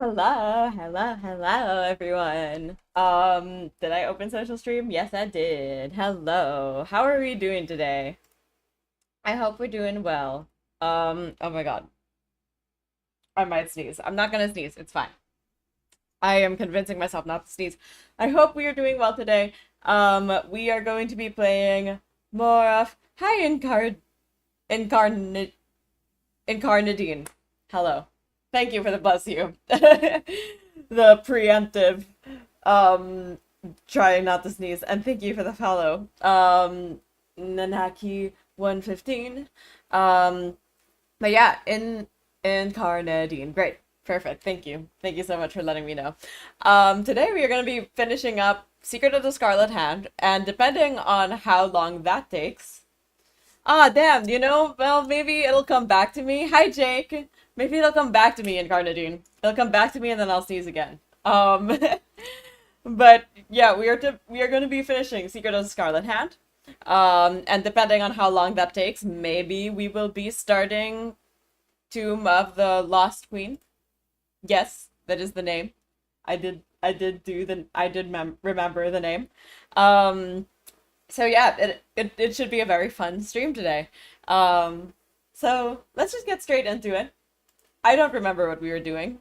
Hello, everyone. Did I open social stream? Yes, I did. Hello. How are we doing today? I hope we're doing well. Oh my God. I might sneeze. I'm not gonna sneeze. It's fine. I am convincing myself not to sneeze. I hope we are doing well today. We are going to be playing more of Hi Incarnadine. Hello. Thank you for the bless you. The preemptive um trying not to sneeze, and thank you for the follow. Nanaki 115. Um but yeah, incarnadine. Great. Perfect. Thank you. Thank you so much for letting me know. Today we are going to be finishing up Secret of the Scarlet Hand, and depending on how long that takes. Ah, damn, well, maybe it'll come back to me. Hi, Jake. Maybe it'll come back to me in Carnadine. It'll come back to me and then I'll sneeze again. But yeah, we are going to be finishing Secret of the Scarlet Hand. And depending on how long that takes, maybe we will be starting Tomb of the Lost Queen. Yes, that is the name. Remember the name. So yeah, it should be a very fun stream today. So let's just get straight into it. I don't remember what we were doing,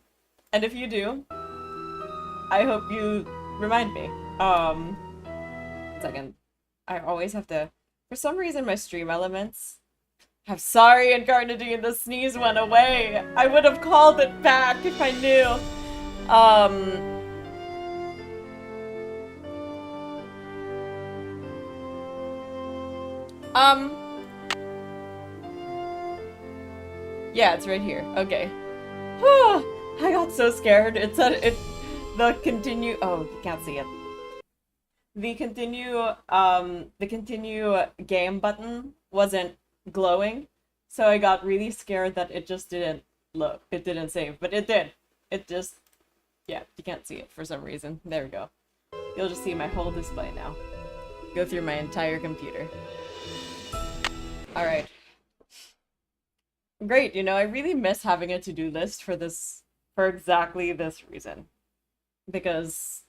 and if you do, I hope you remind me. Second, I always have to. For some reason, my stream elements. I'm sorry, Incarnadine, the sneeze went away. I would have called it back if I knew. Um, Yeah, it's right here. Okay. I got so scared. It said the continue. Oh, you can't see it. The continue game button wasn't glowing, so I got really scared that it just didn't look. It didn't save, but it did. It just, yeah, you can't see it for some reason. There we go. You'll just see my whole display now. Go through my entire computer. All right. Great, I really miss having a to-do list for exactly this reason. Because,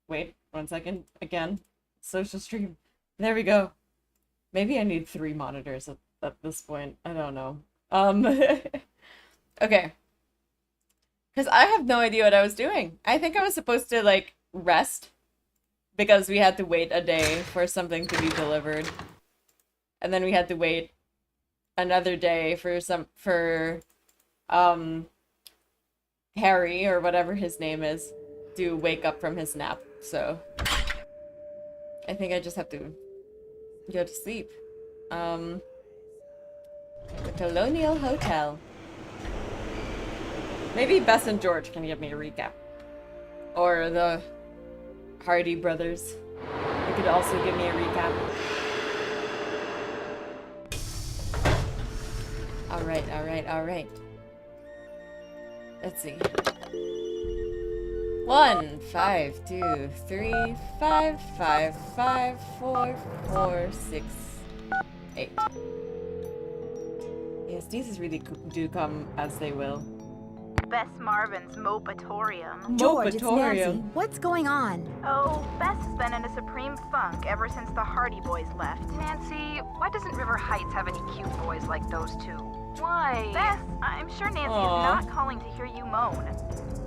wait, 1 second, again, social stream. There we go. Maybe I need 3 monitors at this point. I don't know. Okay. Because I have no idea what I was doing. I think I was supposed to, like, rest. Because we had to wait a day for something to be delivered. And then we had to wait another day for Harry, or whatever his name is, to wake up from his nap. So I think I just have to go to sleep. The Colonial Hotel. Maybe Bess and George can give me a recap. Or the Hardy brothers. They could also give me a recap. Alright. Let's see. 1, 5, 2, 3, 5, 5, 5, 4, 4, 6, 8. Yes, these really do come as they will. Bess Marvin's Mopatorium. George, it's Nancy. What's going on? Oh, Bess has been in a supreme funk ever since the Hardy Boys left. Nancy, why doesn't River Heights have any cute boys like those two? Why? Bess, I'm sure Nancy Aww. is not calling to hear you moan.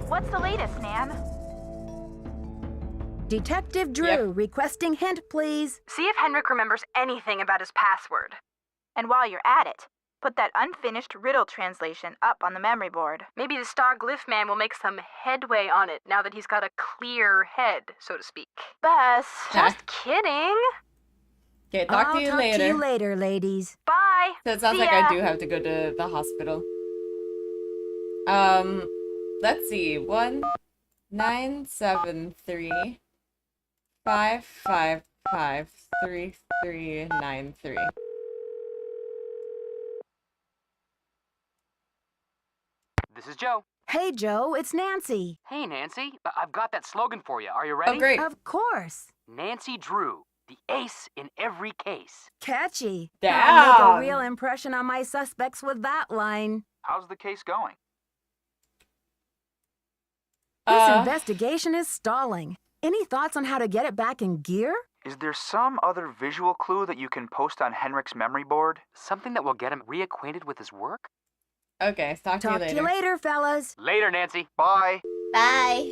What's the latest, Nan? Detective Drew, Yep. requesting hint, please. See if Henrik remembers anything about his password. And while you're at it, put that unfinished riddle translation up on the memory board. Maybe the Star Glyph Man will make some headway on it now that he's got a clear head, so to speak. Bess, Just kidding. Okay, talk to you I'll later. talk to you later, ladies. Bye. So it sounds See like ya. I do have to go to the hospital. Let's see. 1, 9, 7, 3, 5, 5, 5, 3, 3, 9, 3. This is Joe. Hey, Joe, it's Nancy. Hey, Nancy. I've got that slogan for you. Are you ready? Oh, great. Of course. Nancy Drew, the ace in every case. Catchy. Damn. I'll make a real impression on my suspects with that line. How's the case going? This investigation is stalling. Any thoughts on how to get it back in gear? Is there some other visual clue that you can post on Henrik's memory board? Something that will get him reacquainted with his work? Okay, talk to you Talk later. to you later, fellas. Later, Nancy. Bye. Bye.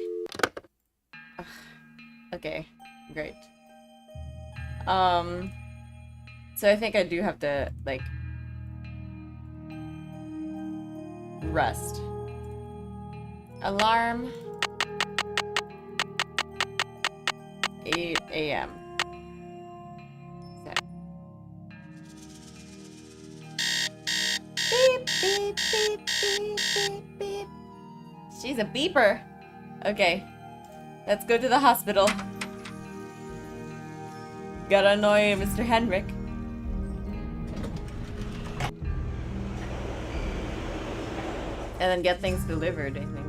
Okay, great. So I think I do have to, like, rest. Alarm. 8 a.m. Beep, beep, beep, beep, beep, beep. She's a beeper. Okay. Let's go to the hospital. Gotta annoy Mr. Henrik. And then get things delivered, I think.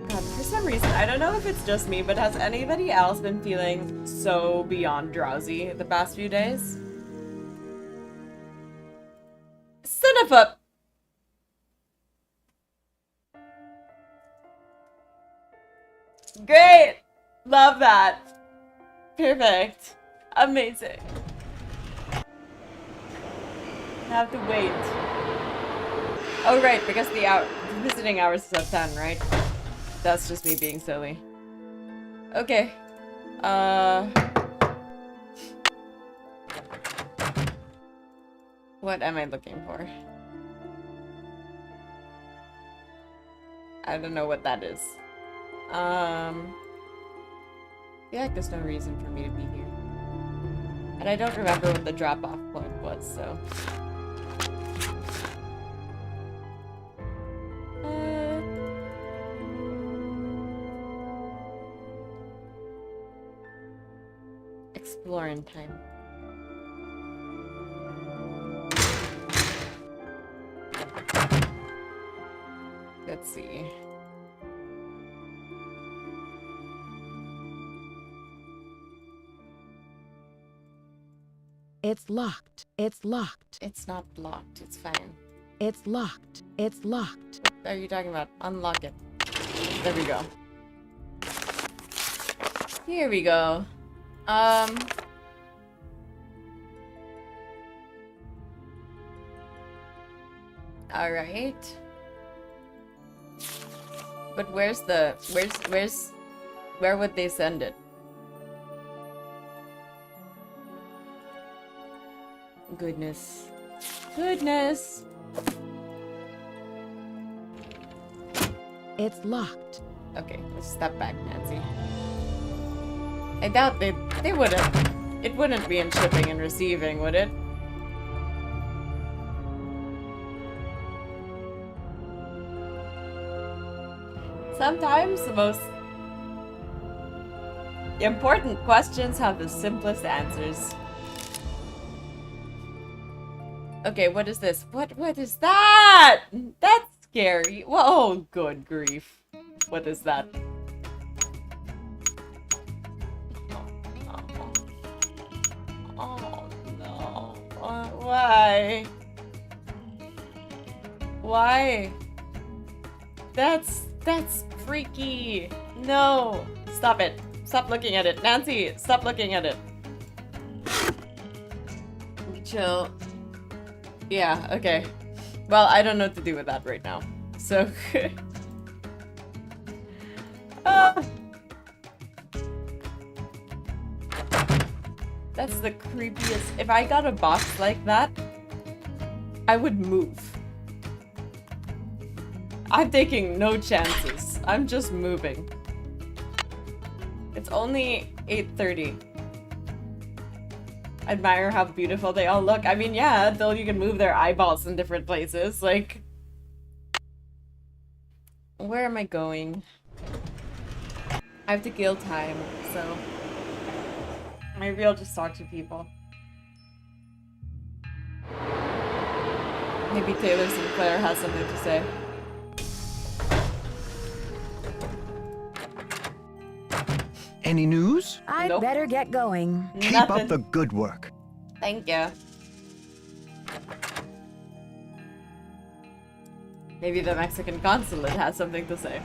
God, for some reason, I don't know if it's just me, but has anybody else been feeling so beyond drowsy the past few days? Cinepup! Great! Love that. Perfect. Amazing. I have to wait. Oh right, because the visiting hours is at 10, right? That's just me being silly. Okay. What am I looking for? I don't know what that is. I feel like there's no reason for me to be here. And I don't remember what the drop-off point was, so... Exploring time. Let's see. It's locked. It's locked. It's not locked. It's fine. It's locked. It's locked. What are you talking about? Unlock it. There we go. Here we go. Alright. But where would they send it? Goodness. Goodness! It's locked. Okay, let's step back, Nancy. I doubt they wouldn't. It wouldn't be in shipping and receiving, would it? Sometimes the most important questions have the simplest answers. Okay, what is this? What is that? That's scary. Whoa, good grief. What is that? Oh no. Why? Why? That's freaky. No. Stop it. Stop looking at it. Nancy, stop looking at it. Chill. Yeah, okay. Well, I don't know what to do with that right now. So... That's the creepiest... If I got a box like that, I would move. I'm taking no chances. I'm just moving. It's only 8:30. Admire how beautiful they all look. I mean, yeah, until you can move their eyeballs in different places. Like... Where am I going? I have to kill time, so... Maybe I'll just talk to people. Maybe Taylor Sinclair has something to say. Any news? I'd Nope. better get going. Keep Nothing. up the good work. Thank you. Maybe the Mexican consulate has something to say.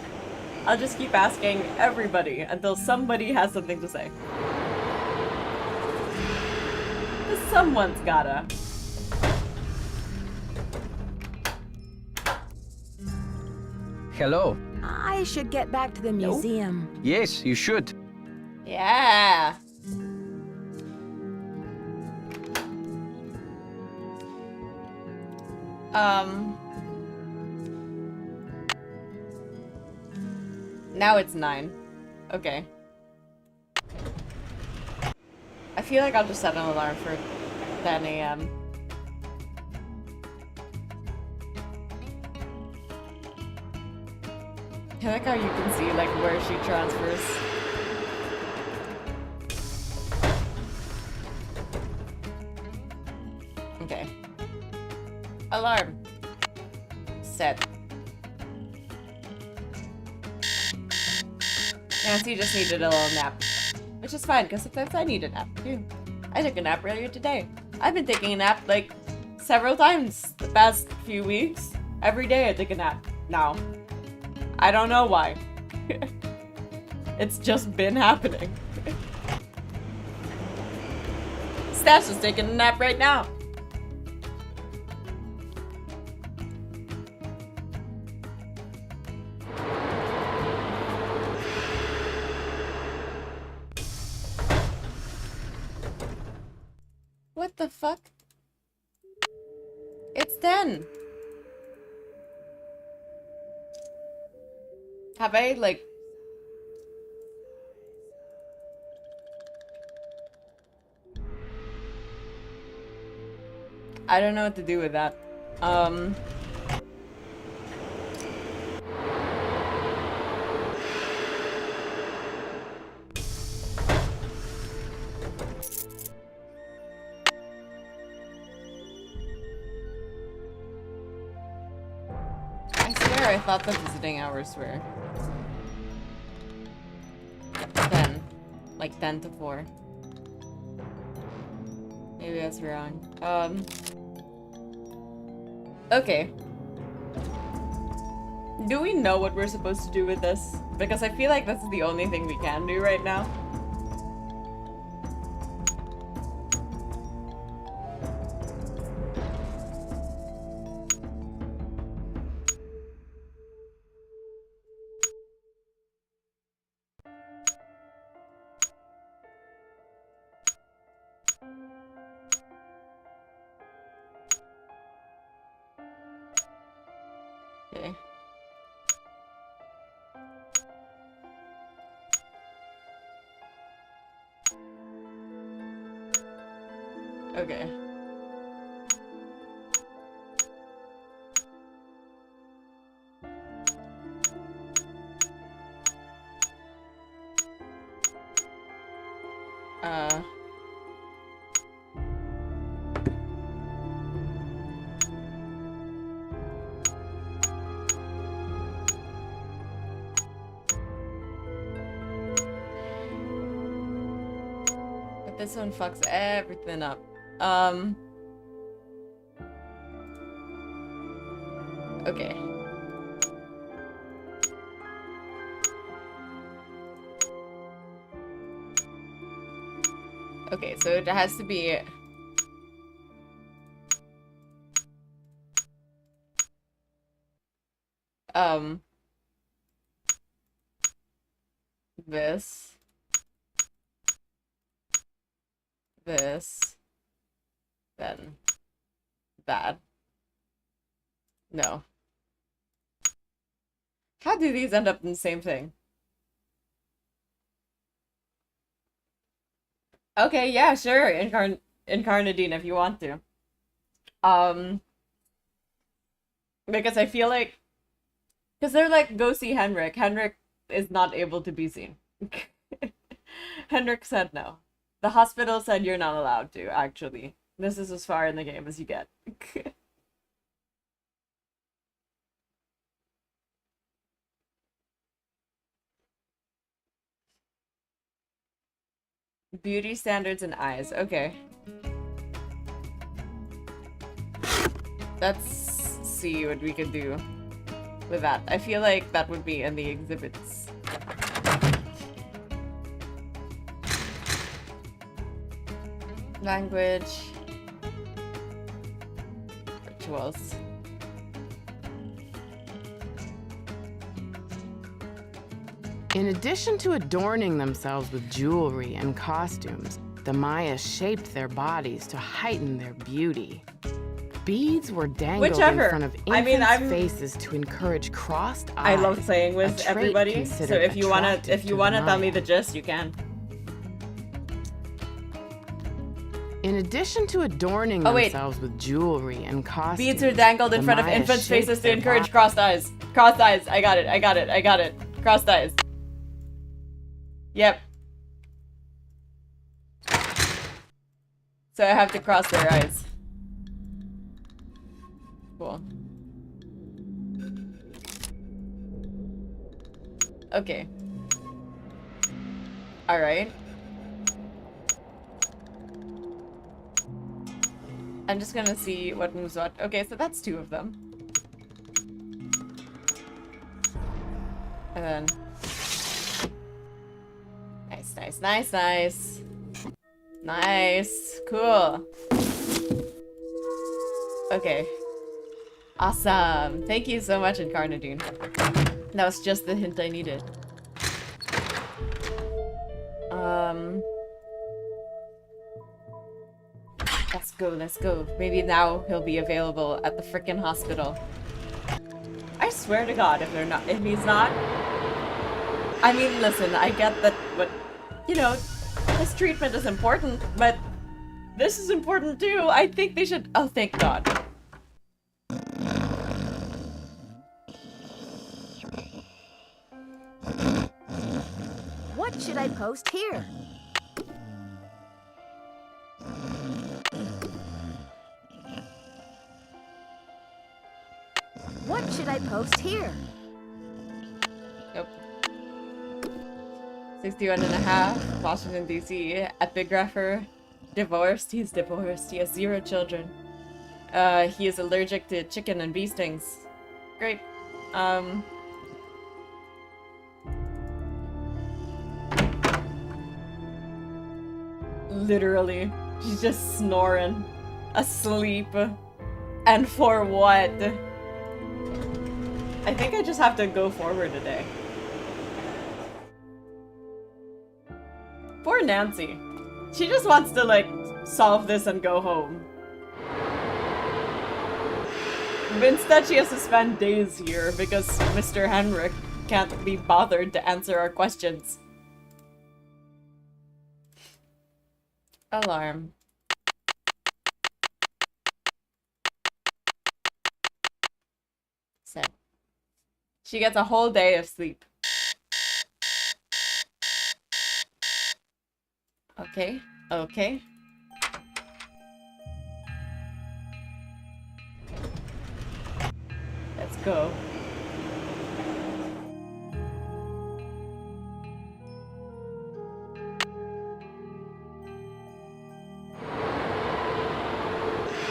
I'll just keep asking everybody until somebody has something to say. 'Cause someone's gotta. Hello. I should get back to the museum. Yes, you should. Yeah. Now it's 9. Okay. I feel like I'll just set an alarm for 10 a.m. I like how you can see like where she transfers. Okay. Alarm. Set. Nancy just needed a little nap. Which is fine, because sometimes I need a nap too. I took a nap earlier today. I've been taking a nap like several times the past few weeks. Every day I take a nap now. I don't know why. It's just been happening. Stash is taking a nap right now. What the fuck? It's 10. Have I, like... I don't know what to do with that. I swear I thought the visiting hours were 10. Like 10 to 4. Maybe that's wrong. Okay. Do we know what we're supposed to do with this? Because I feel like this is the only thing we can do right now. Okay. Okay. But this one fucks everything up. Okay. Okay, so it has to be... This. This. Then. That. No. How do these end up in the same thing? Okay, yeah, sure. Incarnadine if you want to. Because I feel like... Because they're like, go see Henrik. Henrik is not able to be seen. Henrik said no. The hospital said you're not allowed to, actually. This is as far in the game as you get. Beauty standards and eyes. Okay. let's see what we could do with that. I feel like that would be in the exhibits. Language. Rituals. In addition to adorning themselves with jewelry and costumes, the Maya shaped their bodies to heighten their beauty. Beads were dangled Whichever. in front of I mean, infants' faces to encourage crossed eyes. I love playing with a trait everybody, so considered if you wanna attractive to tell me Maya. the gist, you can. In addition to adorning Oh, wait. themselves with jewelry and costumes, Beads are dangled in the front of Maya infants' shaped faces to their encourage bodies. crossed eyes. Crossed eyes. I got it. Crossed eyes. Yep. So I have to cross their eyes. Cool. Okay. Alright. I'm just gonna see what moves what. Okay, so that's 2 of them. And then... Nice. Nice. Cool. Okay. Awesome. Thank you so much, Incarnadine. That was just the hint I needed. Let's go. Maybe now he'll be available at the frickin' hospital. I swear to God, if he's not... I mean, listen, I get that, but, you know, this treatment is important, but this is important too. I think they should... Oh, thank God. What should I post here? What should I post here? Nope. 61 and a half, Washington, D.C. Epigrapher. Divorced. He's divorced. He has 0 children. He is allergic to chicken and bee stings. Great. Literally. She's just snoring. Asleep. And for what? I think I just have to go forward today. Poor Nancy. She just wants to, like, solve this and go home. But instead she has to spend days here because Mr. Henrik can't be bothered to answer our questions. Alarm. Set. She gets a whole day of sleep. Okay, okay. Let's go.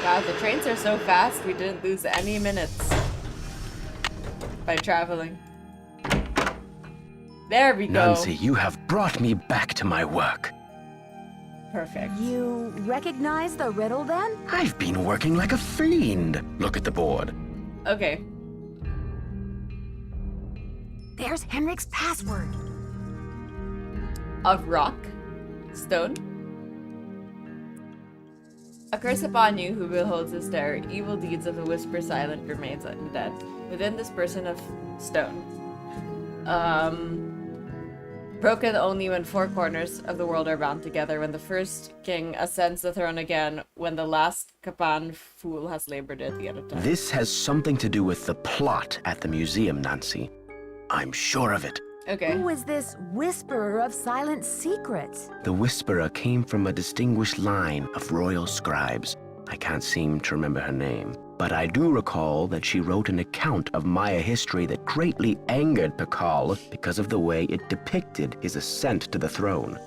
Wow, the trains are so fast, we didn't lose any minutes by traveling. There we go. Nancy, you have brought me back to my work. Perfect. You recognize the riddle then? I've been working like a fiend. Look at the board. Okay. There's Henrik's password. Of rock? Stone? A curse upon you who beholds this terror. Evil deeds of the whisper silent remains undead. Within this person of stone. Broken only when 4 corners of the world are bound together. When the first king ascends the throne again. When the last Kapan fool has labored at the end of time. This has something to do with the plot at the museum, Nancy. I'm sure of it. Okay. Who is this whisperer of silent secrets? The Whisperer came from a distinguished line of royal scribes. I can't seem to remember her name. But I do recall that she wrote an account of Maya history that greatly angered Pakal because of the way it depicted his ascent to the throne.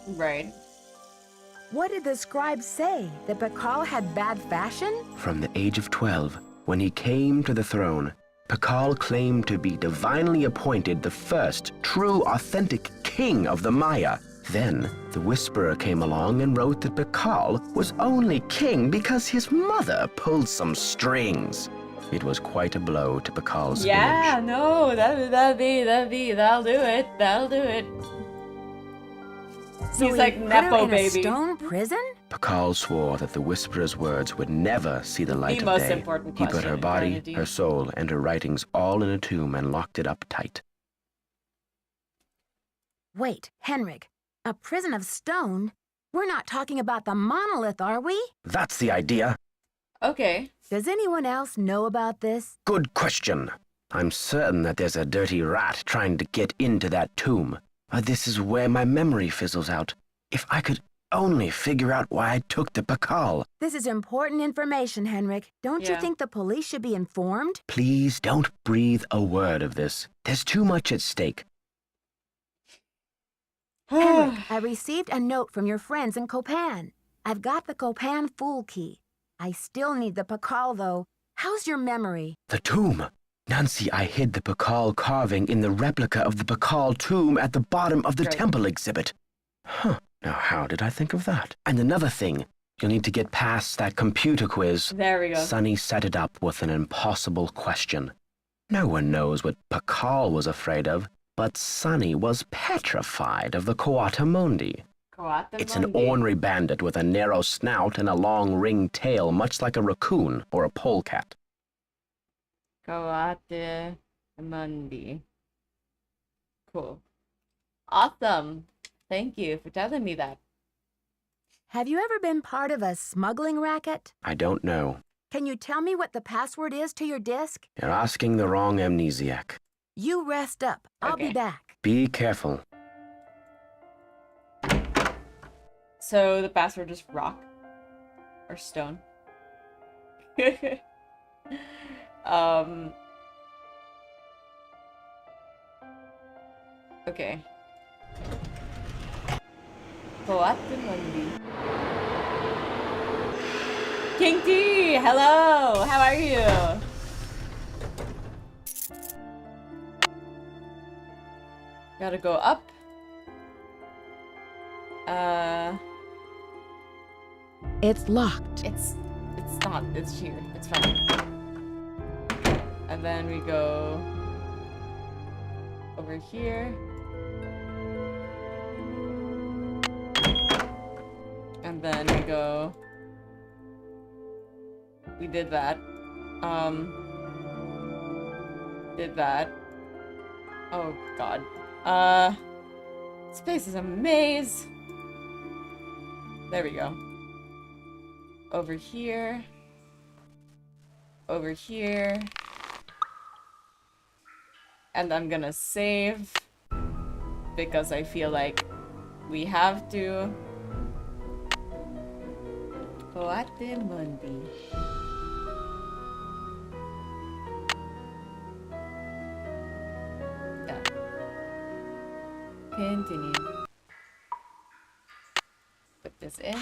Right. What did the scribe say? That Pakal had bad fashion? From the age of 12, when he came to the throne, Pakal claimed to be divinely appointed the first true, authentic king of the Maya. Then, the Whisperer came along and wrote that Pakal was only king because his mother pulled some strings. It was quite a blow to Pakal's Yeah, image. no, that'll do it. That'll do it. So He's he like put Nepo her in baby. a stone prison? Pakal swore that the Whisperer's words would never see the light The of most day. important He put question her in body, Carnegie. her soul, and her writings all in a tomb and locked it up tight. Wait, Henrik, a prison of stone? We're not talking about the monolith, are we? That's the idea. Okay. Does anyone else know about this? Good question. I'm certain that there's a dirty rat trying to get into that tomb. This is where my memory fizzles out. If I could only figure out why I took the Pakal. This is important information, Henrik. Don't you Yeah. think the police should be informed? Please don't breathe a word of this. There's too much at stake. Henrik, I received a note from your friends in Copan. I've got the Copan Fool Key. I still need the Pakal, though. How's your memory? The tomb. Nancy, I hid the Pakal carving in the replica of the Pakal tomb at the bottom of the Great. temple exhibit. Huh. Now, how did I think of that? And another thing. You'll need to get past that computer quiz. There we go. Sonny set it up with an impossible question. No one knows what Pakal was afraid of, but Sonny was petrified of the Coatamundi. It's an ornery bandit with a narrow snout and a long ringed tail, much like a raccoon or a polecat. Coatamundi. Cool. Awesome. Thank you for telling me that. Have you ever been part of a smuggling racket? I don't know. Can you tell me what the password is to your disk? You're asking the wrong amnesiac. You rest up. I'll be Okay. back. Be careful. So the password is rock or stone. Okay. Coatamundi. King T, hello. How are you? Gotta go up. It's locked. It's not. It's here. It's fine. And then we go over here. And then we go. We did that. Did that. Oh god. This place is a maze. There we go. Over here. Over here. And I'm gonna save. Because I feel like we have to. Coatamundi. Done. Continue. Put this in.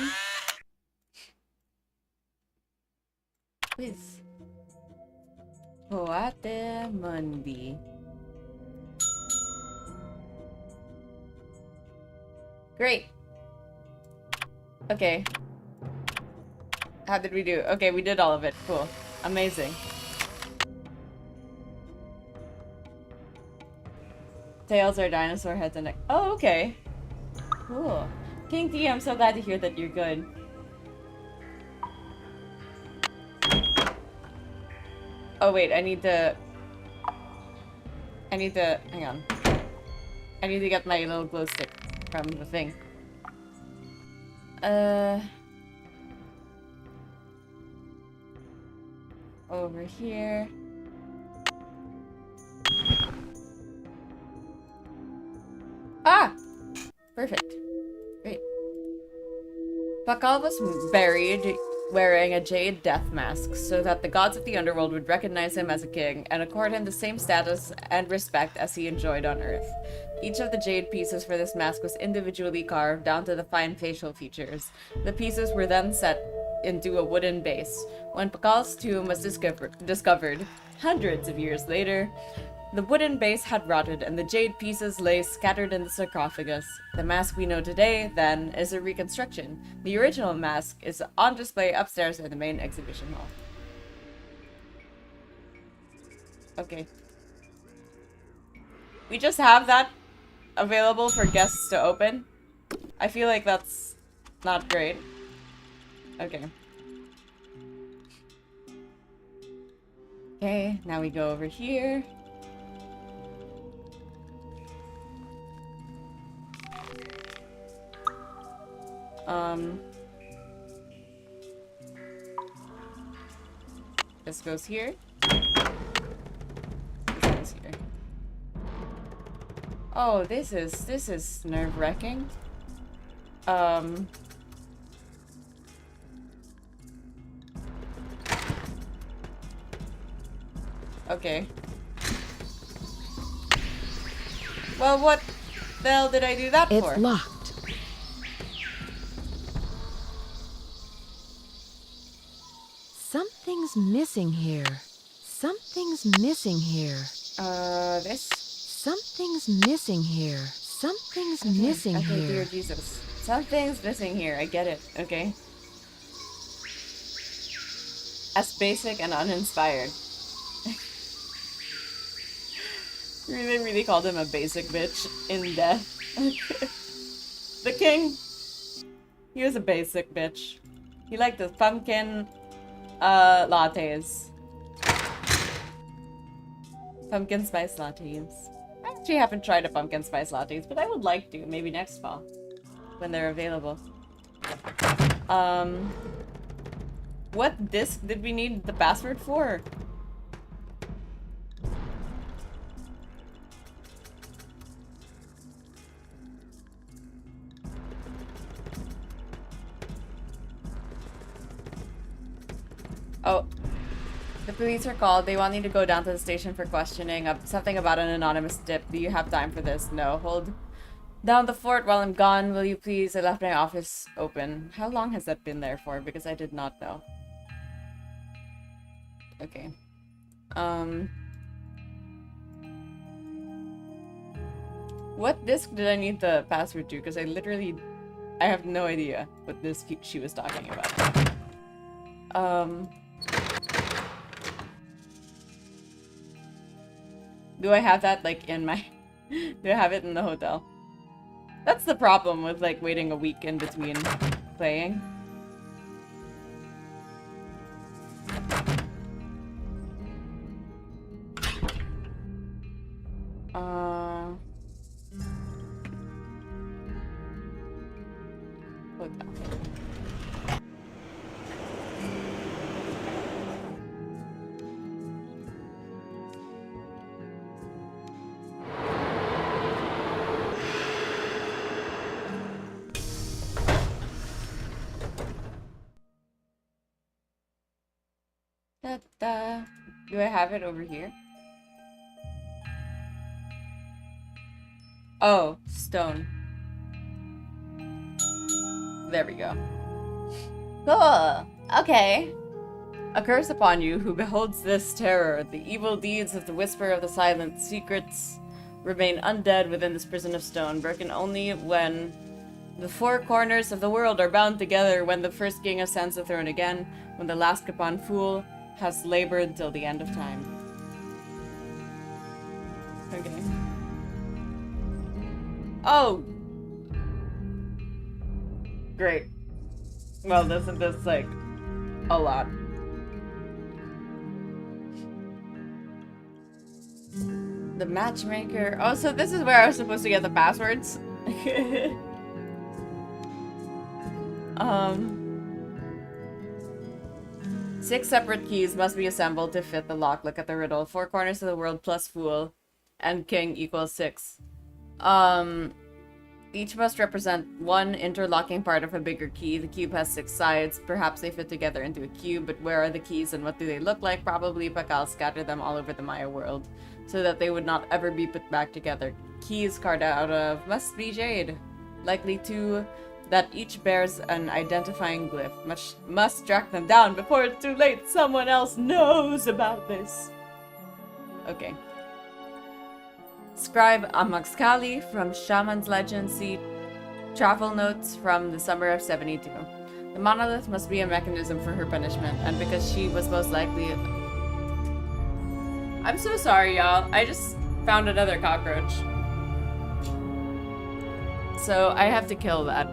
Please. Coatamundi. Great. Okay. How did we do? Okay, we did all of it. Cool. Amazing. Tails are dinosaur heads and neck. Oh, okay. Cool. King T, I'm so glad to hear that you're good. Oh wait, I need to... hang on. I need to get my little glow stick from the thing. Over here. Ah! Perfect. Great. Pakal was buried wearing a jade death mask so that the gods of the underworld would recognize him as a king and accord him the same status and respect as he enjoyed on Earth. Each of the jade pieces for this mask was individually carved down to the fine facial features. The pieces were then set into a wooden base. When Pakal's tomb was discovered hundreds of years later, the wooden base had rotted and the jade pieces lay scattered in the sarcophagus. The mask we know today, then, is a reconstruction. The original mask is on display upstairs in the main exhibition hall. Okay. We just have that available for guests to open. I feel like that's not great. Okay. Okay, now we go over here. This goes here. This goes here. Oh, this is nerve-wracking. Okay. Well, what the hell did I do that for? It's locked. Something's missing here. Something's missing here. This? Something's missing here. Something's missing Okay, here. dear Jesus. Something's missing here. I get it. Okay. As basic and uninspired. They really called him a basic bitch in death. The king. He was a basic bitch. He liked the pumpkin lattes. Pumpkin spice lattes. I actually haven't tried a pumpkin spice lattes, but I would like to. Maybe next fall. When they're available. What disc did we need the password for? Oh, the police are called. They want me to go down to the station for questioning. Something about an anonymous tip. Do you have time for this? No. Hold down the fort while I'm gone, will you please? I left my office open. How long has that been there for? Because I did not know. Okay. What disc did I need the password to? Because I have no idea what this she was talking about. Do I have that, like, in my... Do I have it in the hotel? That's the problem with, like, waiting a week in between playing. Put that there. Da-da. Do I have it over here? Oh, stone. There we go. Cool. Okay. A curse upon you who beholds this terror. The evil deeds of the Whisper of the Silent Secrets remain undead within this prison of stone, broken only when the four corners of the world are bound together, when the first king ascends the throne again, when the last Kapan fool has labored till the end of time. Okay. Oh! Great. Well, isn't this, like, a lot? The matchmaker. Oh, so this is where I was supposed to get the passwords? 6 separate keys must be assembled to fit the lock. Look at the riddle. 4 corners of the world plus fool and king equals 6. Each must represent one interlocking part of a bigger key. The cube has 6 sides. Perhaps they fit together into a cube, but where are the keys and what do they look like? Probably Pakal scattered them all over the Maya world, so that they would not ever be put back together. Keys carved out of must be jade. Likely too that each bears an identifying glyph. Must track them down before it's too late. Someone else knows about this. Okay. Scribe Amaxkali from Shaman's Legend. See travel notes from the summer of 72. The monolith must be a mechanism for her punishment, and because she was most likely... I'm so sorry, y'all. I just found another cockroach. So I have to kill that.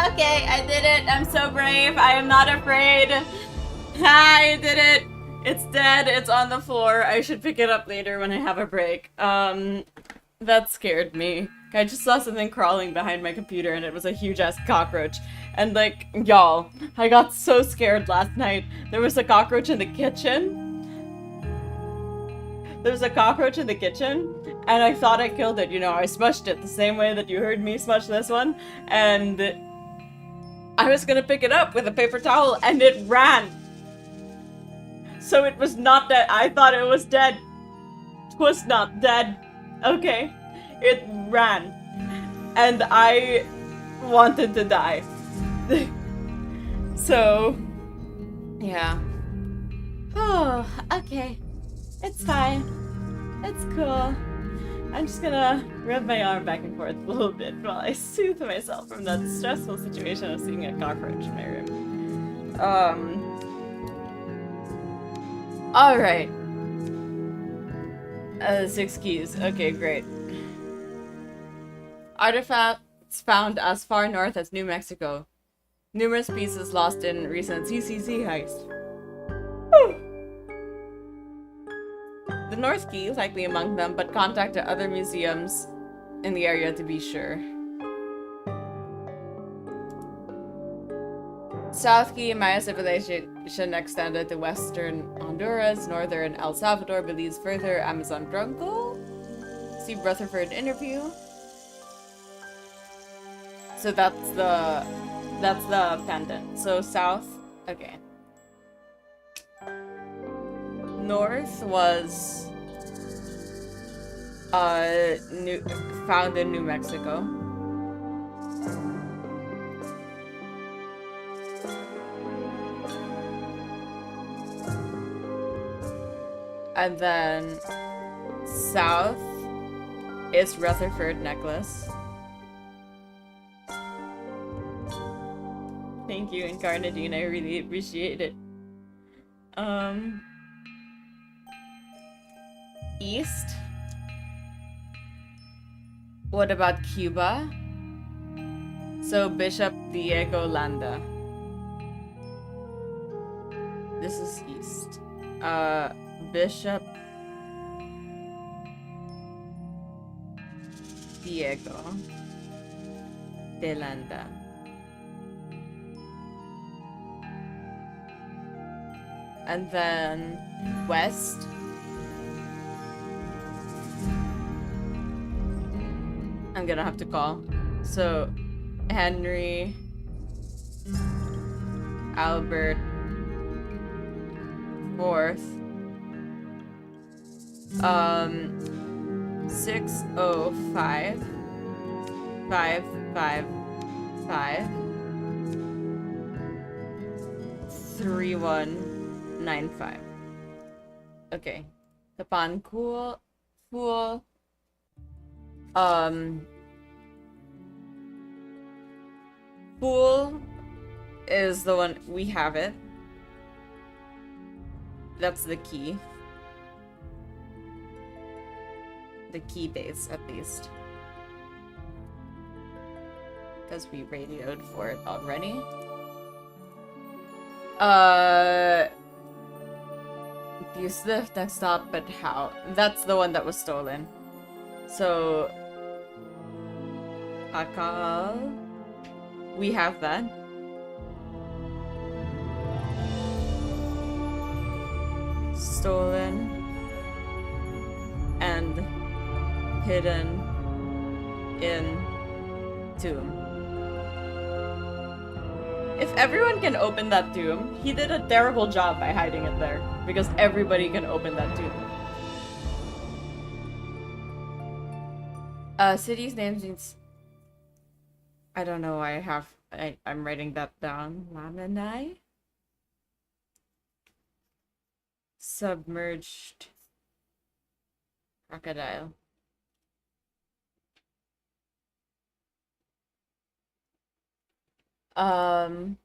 Okay, I did it. I'm so brave. I am not afraid. I did it. It's dead. It's on the floor. I should pick it up later when I have a break. That scared me. I just saw something crawling behind my computer and it was a huge-ass cockroach. And like, y'all, I got so scared last night. There was a cockroach in the kitchen. And I thought I killed it. You know, I smushed it the same way that you heard me smush this one. And I was gonna pick it up with a paper towel and it ran. So it was not dead. I thought it was dead. It was not dead. Okay. It ran. And I wanted to die. So, yeah. Oh, okay. It's fine. It's cool. I'm just gonna rub my arm back and forth a little bit while I soothe myself from that stressful situation of seeing a cockroach in my room. Alright. 6 keys. Okay, great. Artifacts found as far north as New Mexico. Numerous pieces lost in recent CCC heist. Whew. The North Key, likely among them, but contacted other museums in the area to be sure. South Key, Maya civilization extended to western Honduras, northern El Salvador, Belize further, Amazon jungle. See Rutherford interview. So that's the pendant. So south, okay. North was found in New Mexico. And then south is Rutherford necklace. Thank you, Incarnadine. I really appreciate it. East. What about Cuba? So Bishop Diego Landa. This is east. Bishop Diego de Landa. And then west. I'm gonna have to call. So Henry Albert IV 605 555 3195. Okay. Tapan cool. Pool is the one we have it. That's the key. The key base, at least. Because we radioed for it already. Use the desktop, but how? That's the one that was stolen. So, Akal, we have that. Stolen. hidden in tomb. If everyone can open that tomb, he did a terrible job by hiding it there, because everybody can open that tomb. City's names means... I don't know, I'm writing that down. Lamanai? Submerged crocodile. The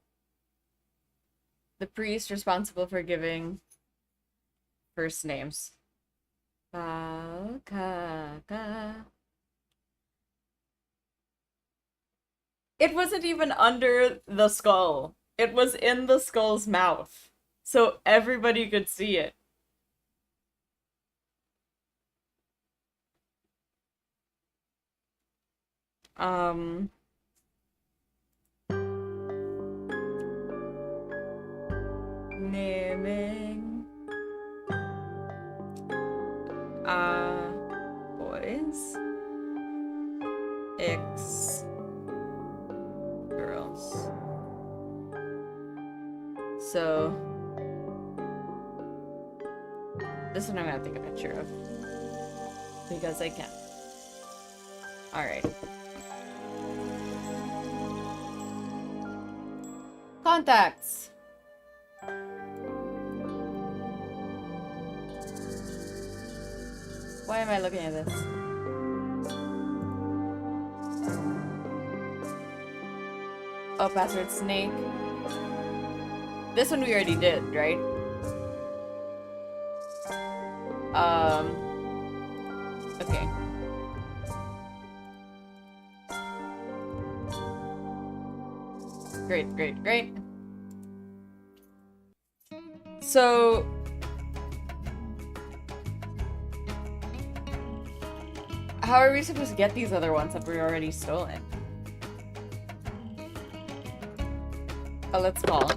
priest responsible for giving first names. It wasn't even under the skull. It was in the skull's mouth. So everybody could see it. Naming boys X girls. So this one I'm gonna take a picture of because I can. Alright. Contacts. Why am I looking at this? Oh, password snake. This one we already did, right? Okay. Great, great, great. So... how are we supposed to get these other ones that were already stolen? Oh, let's call.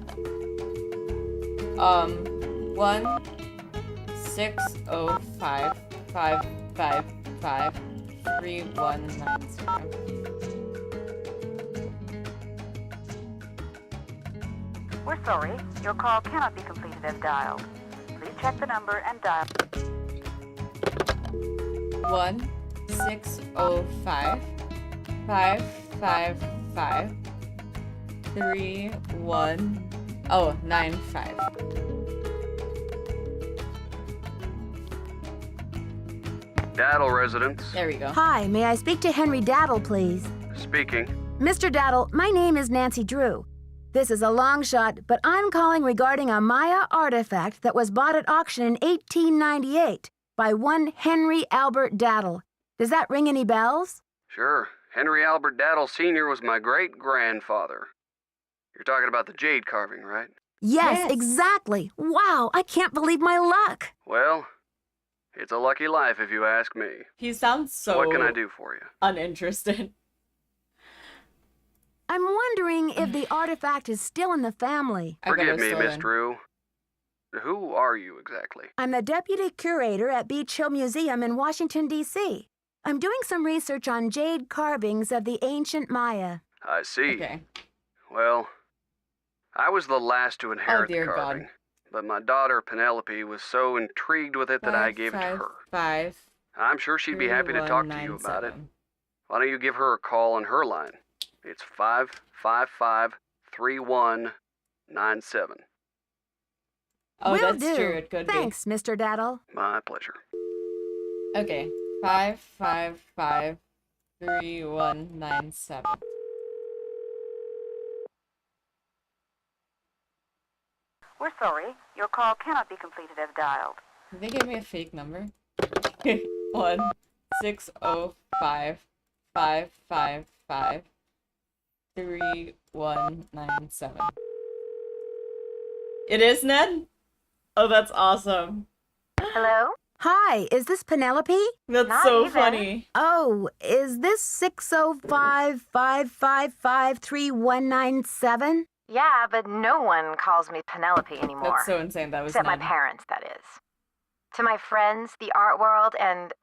1-605-555-3190. We're sorry, your call cannot be completed as dialed. Please check the number and dial. 1-605-555-3195. Daddle residence. There we go. Hi, may I speak to Henry Daddle, please? Speaking. Mr. Daddle, my name is Nancy Drew. This is a long shot, but I'm calling regarding a Maya artifact that was bought at auction in 1898 by one Henry Albert Daddle. Does that ring any bells? Sure. Henry Albert Daddle Sr. was my great-grandfather. You're talking about the jade carving, right? Yes, exactly. Wow, I can't believe my luck. Well, it's a lucky life if you ask me. He sounds so... what can I do for you? uninterested. I'm wondering if the artifact is still in the family. Forgive me, Miss Drew. Who are you exactly? I'm the deputy curator at Beach Hill Museum in Washington, D.C. I'm doing some research on jade carvings of the ancient Maya. I see. Okay. Well, I was the last to inherit the dear carving. God. But my daughter, Penelope, was so intrigued with it that I gave it to her. 555 I'm sure she'd be happy to talk to you about it. Why don't you give her a call on her line? It's 555-3197. Oh, Will that's do. true. It could Thanks, Mr. Daddle. My pleasure. be. Okay. 555-3197. We're sorry, your call cannot be completed as dialed. Did they give me a fake number? 1-605-555-3197. It is, Ned? Oh, that's awesome. Hello? Hi, is this Penelope? That's Not so even. funny. Oh, is this 605-555-3197? Yeah, but no one calls me Penelope anymore. That's so insane. That was Except my Ned. parents, that is. To my friends, the art world, and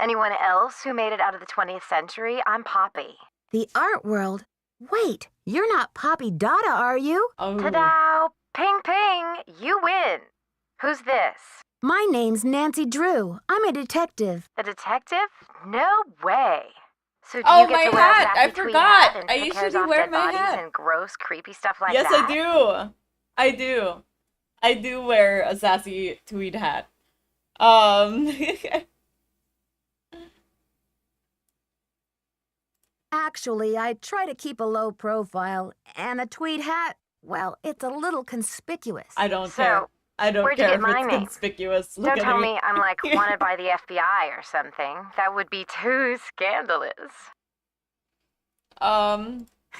Anyone else who made it out of the 20th century? I'm Poppy. The art world? Wait, you're not Poppy Dada, are you? Oh. Ta-da! Ping ping! You win! Who's this? My name's Nancy Drew. I'm a detective. A detective? No way! So do Oh, you get to my wear a hat! I sassy tweed forgot! hat and I pick hairs usually off wear dead my bodies hat. and gross, creepy stuff like Yes, that? I do. I do. I do wear a sassy tweed hat. Actually, I try to keep a low profile, and a tweed hat, well, it's a little conspicuous. I don't So, care. I don't where'd you care get if my it's name? conspicuous. Look Don't at tell me. me I'm like wanted by the FBI or something. That would be too scandalous.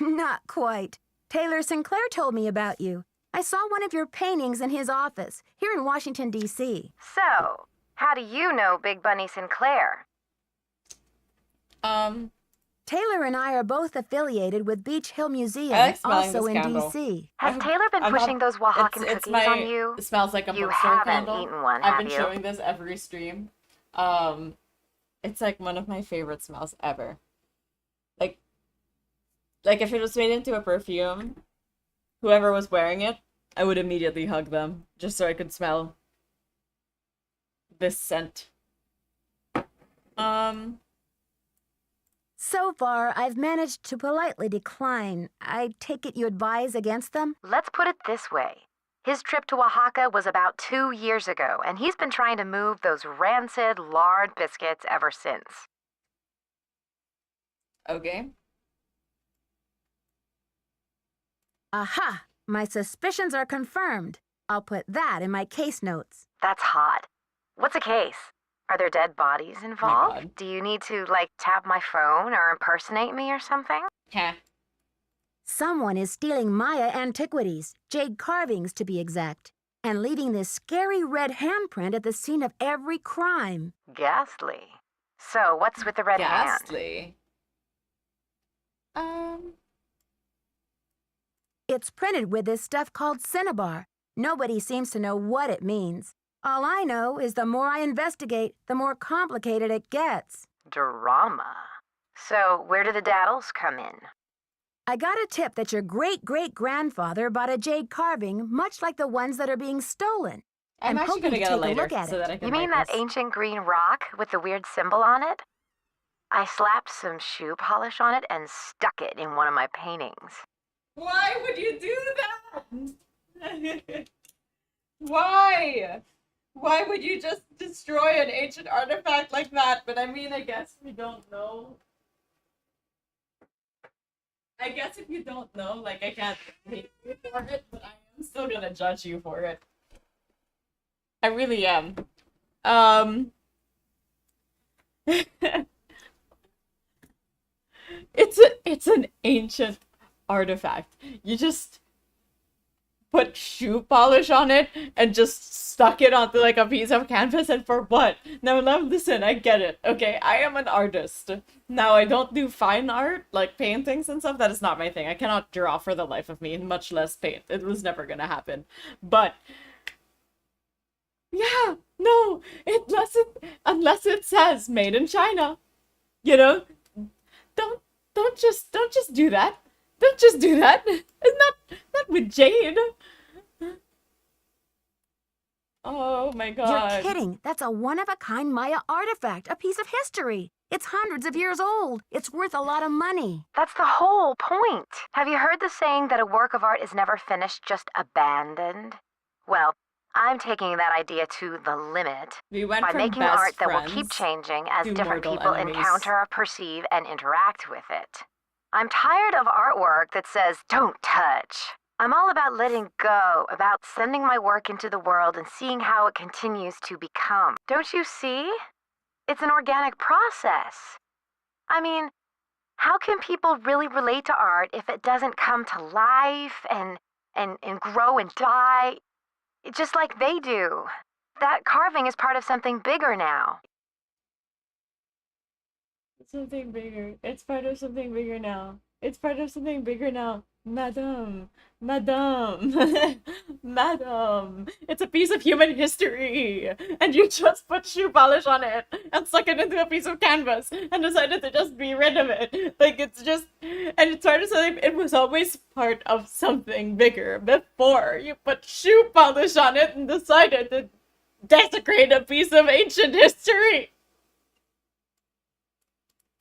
Not quite. Taylor Sinclair told me about you. I saw one of your paintings in his office, here in Washington, D.C. So, how do you know Big Bunny Sinclair? Taylor and I are both affiliated with Beach Hill Museum, I like smelling also this in candle. D.C. Has Taylor been I'm pushing not- those Oaxacan it's cookies my, on you? It smells like a You bookstore haven't candle. eaten one, I've have been you? showing this every stream. It's like one of my favorite smells ever. Like if it was made into a perfume, whoever was wearing it, I would immediately hug them just so I could smell this scent. So far, I've managed to politely decline. I take it you advise against them? Let's put it this way. His trip to Oaxaca was about 2 years ago, and he's been trying to move those rancid lard biscuits ever since. Okay. Aha! My suspicions are confirmed. I'll put that in my case notes. That's hot. What's a case? Are there dead bodies involved? God. Do you need to, like, tap my phone or impersonate me or something? Heh. Someone is stealing Maya antiquities, jade carvings to be exact, and leaving this scary red handprint at the scene of every crime. Ghastly. So, what's with the red hand? Ghastly. It's printed with this stuff called cinnabar. Nobody seems to know what it means. All I know is the more I investigate, the more complicated it gets. Drama. So, where do the daddles come in? I got a tip that your great-great-grandfather bought a jade carving much like the ones that are being stolen. I'm actually hoping gonna to get it take a later look at so it. that I can You mean write that this. ancient green rock with the weird symbol on it? I slapped some shoe polish on it and stuck it in one of my paintings. Why would you do that? Why? Why would you just destroy an ancient artifact like that? But I mean, I guess we don't know. I guess if you don't know, like, I can't hate you for it, but I am still gonna judge you for it. I really am. It's an ancient artifact. You just put shoe polish on it and just stuck it onto like a piece of canvas, and for what? Now listen, I get it. Okay, I am an artist. Now I don't do fine art, like paintings and stuff. That is not my thing. I cannot draw for the life of me, much less paint. It was never gonna happen. But yeah, no, unless it says made in China. You know? Don't just do that. Don't just do that. It's not with Jade. Oh my god. You're kidding. That's a one-of-a-kind Maya artifact, a piece of history. It's hundreds of years old. It's worth a lot of money. That's the whole point. Have you heard the saying that a work of art is never finished, just abandoned? Well, I'm taking that idea to the limit We went by from making best art that will friends keep changing as to different mortal people enemies. encounter, perceive, and interact with it. I'm tired of artwork that says, don't touch. I'm all about letting go, about sending my work into the world and seeing how it continues to become. Don't you see? It's an organic process. I mean, how can people really relate to art if it doesn't come to life and grow and die, just like they do? That carving is part of something bigger now. Something bigger. It's part of something bigger now. It's part of something bigger now. Madam. Madam. Madam. It's a piece of human history. And you just put shoe polish on it and stuck it into a piece of canvas and decided to just be rid of it. Like, it's just... And it's hard to say, it was always part of something bigger before you put shoe polish on it and decided to desecrate a piece of ancient history.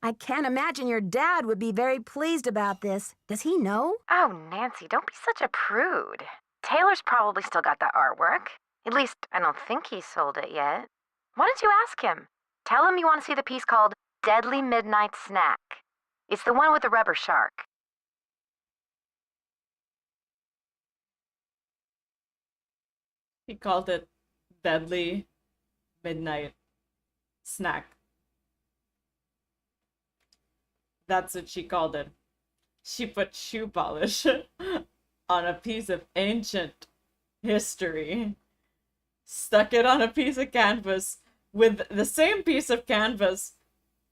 I can't imagine your dad would be very pleased about this. Does he know? Oh, Nancy, don't be such a prude. Taylor's probably still got that artwork. At least, I don't think he sold it yet. Why don't you ask him? Tell him you want to see the piece called Deadly Midnight Snack. It's the one with the rubber shark. He called it Deadly Midnight Snack. That's what she called it. She put shoe polish on a piece of ancient history, stuck it on a piece of canvas with the same piece of canvas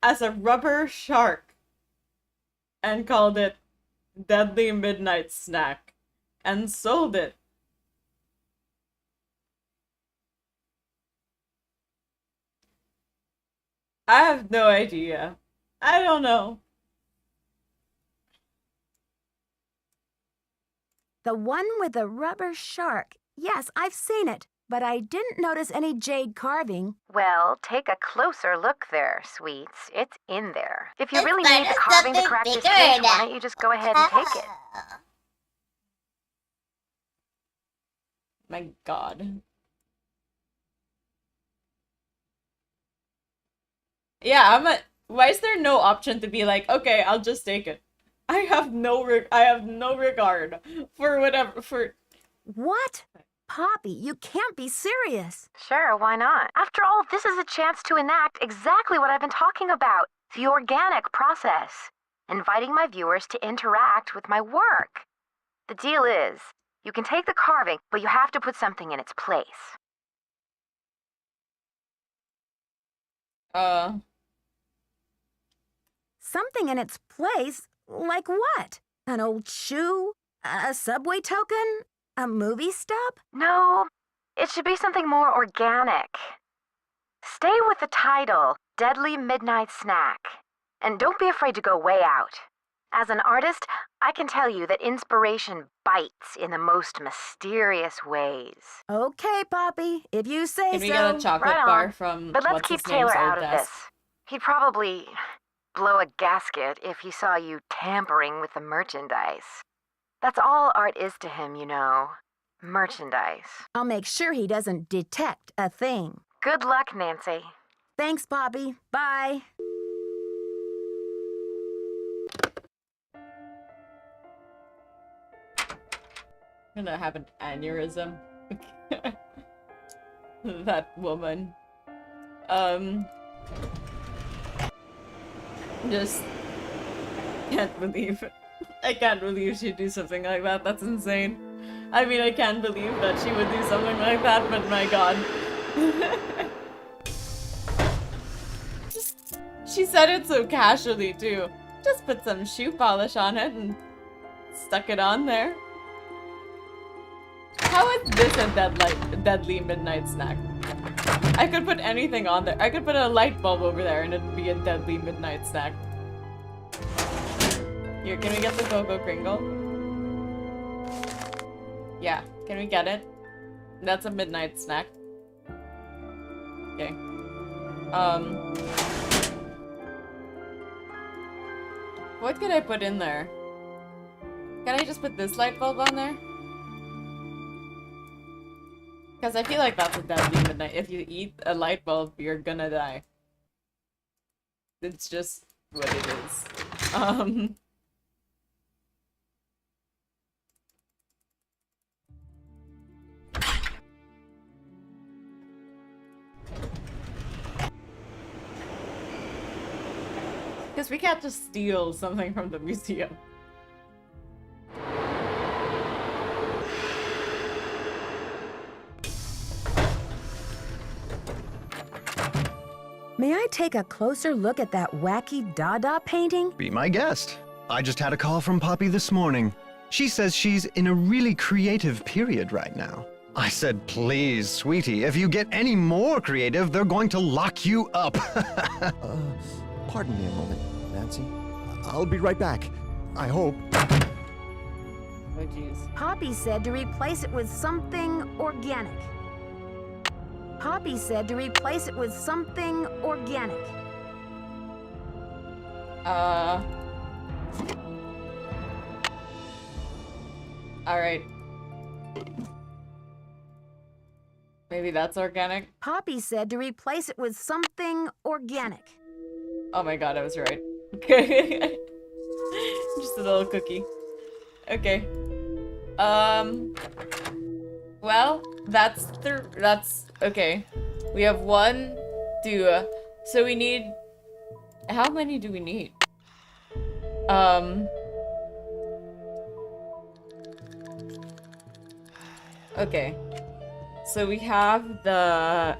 as a rubber shark, and called it Deadly Midnight Snack, and sold it. I have no idea. I don't know. The one with the rubber shark. Yes, I've seen it, but I didn't notice any jade carving. Well, take a closer look there, sweets. It's in there. If you really need the carving to crack this case, why don't you just go ahead and take it? My God. Yeah, why is there no option to be like, okay, I'll just take it? I have no regard for whatever, for... What? Poppy, you can't be serious. Sure, why not? After all, this is a chance to enact exactly what I've been talking about. The organic process. Inviting my viewers to interact with my work. The deal is, you can take the carving, but you have to put something in its place. Something in its place? Like what? An old shoe? A subway token? A movie stub? No, it should be something more organic. Stay with the title, Deadly Midnight Snack. And don't be afraid to go way out. As an artist, I can tell you that inspiration bites in the most mysterious ways. Okay, Poppy, if you say so. Can we get a chocolate Right bar on. from But let's what's keep his name's Taylor out old of desk? this. He'd probably blow a gasket if he saw you tampering with the merchandise. That's all art is to him, you know. Merchandise. I'll make sure he doesn't detect a thing. Good luck, Nancy. Thanks, Poppy. Bye. I'm gonna have an aneurysm. That woman. Just can't believe it. I can't believe she'd do something like that. That's insane. I mean, I can't believe that she would do something like that, but my God. She said it so casually, too. Just put some shoe polish on it and stuck it on there. How is this a deadly midnight snack? I could put anything on there. I could put a light bulb over there and it'd be a deadly midnight snack. Here, can we get the Cocoa Kringle? Yeah, can we get it? That's a midnight snack. Okay. What could I put in there? Can I just put this light bulb on there? Because I feel like that's a deadly midnight. If you eat a light bulb, you're gonna die. It's just what it is. Because we can't just steal something from the museum. May I take a closer look at that wacky Dada painting? Be my guest. I just had a call from Poppy this morning. She says she's in a really creative period right now. I said, please, sweetie, if you get any more creative, they're going to lock you up. Pardon me a moment, Nancy. I'll be right back. I hope. Oh, jeez. Poppy said to replace it with something organic. Poppy said to replace it with something organic. Alright. Maybe that's organic? Poppy said to replace it with something organic. Oh my god, I was right. Okay. Just a little cookie. Okay. Well, that's okay. We have 1, 2, so we need, how many do we need? Okay. So we have the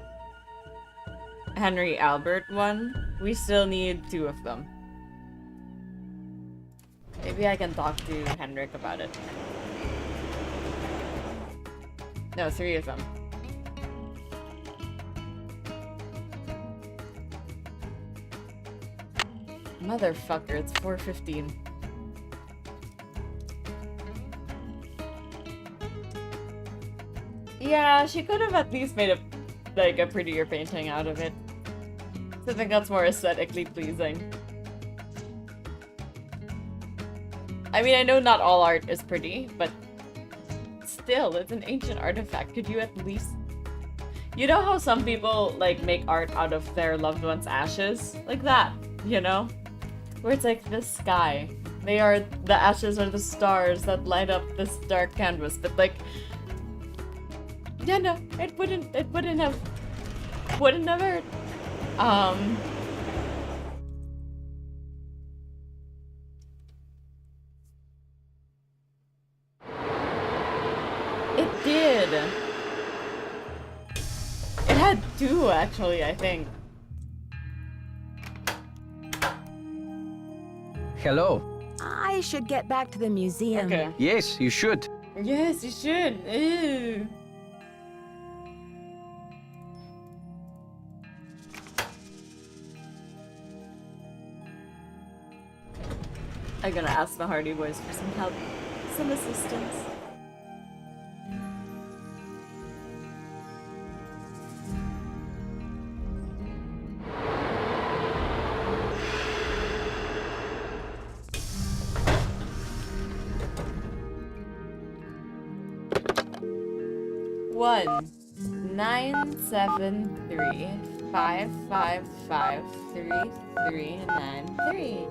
Henry Albert one. We still need 2 of them. Maybe I can talk to Henrik about it. No, 3 of them. Motherfucker, it's 4:15. Yeah, she could have at least made a prettier painting out of it. Something that's more aesthetically pleasing. I mean, I know not all art is pretty, but still, it's an ancient artifact. Could you at least... You know how some people, like, make art out of their loved one's ashes? Like that, you know? Where it's like the sky. The ashes are the stars that light up this dark canvas, but like... Yeah, no, it wouldn't have hurt. It did. It had 2, actually, I think. Hello. I should get back to the museum. Okay. Yes, you should. Yes, you should. Ew. I'm gonna ask the Hardy Boys for some help, some assistance. One 973-555-3393.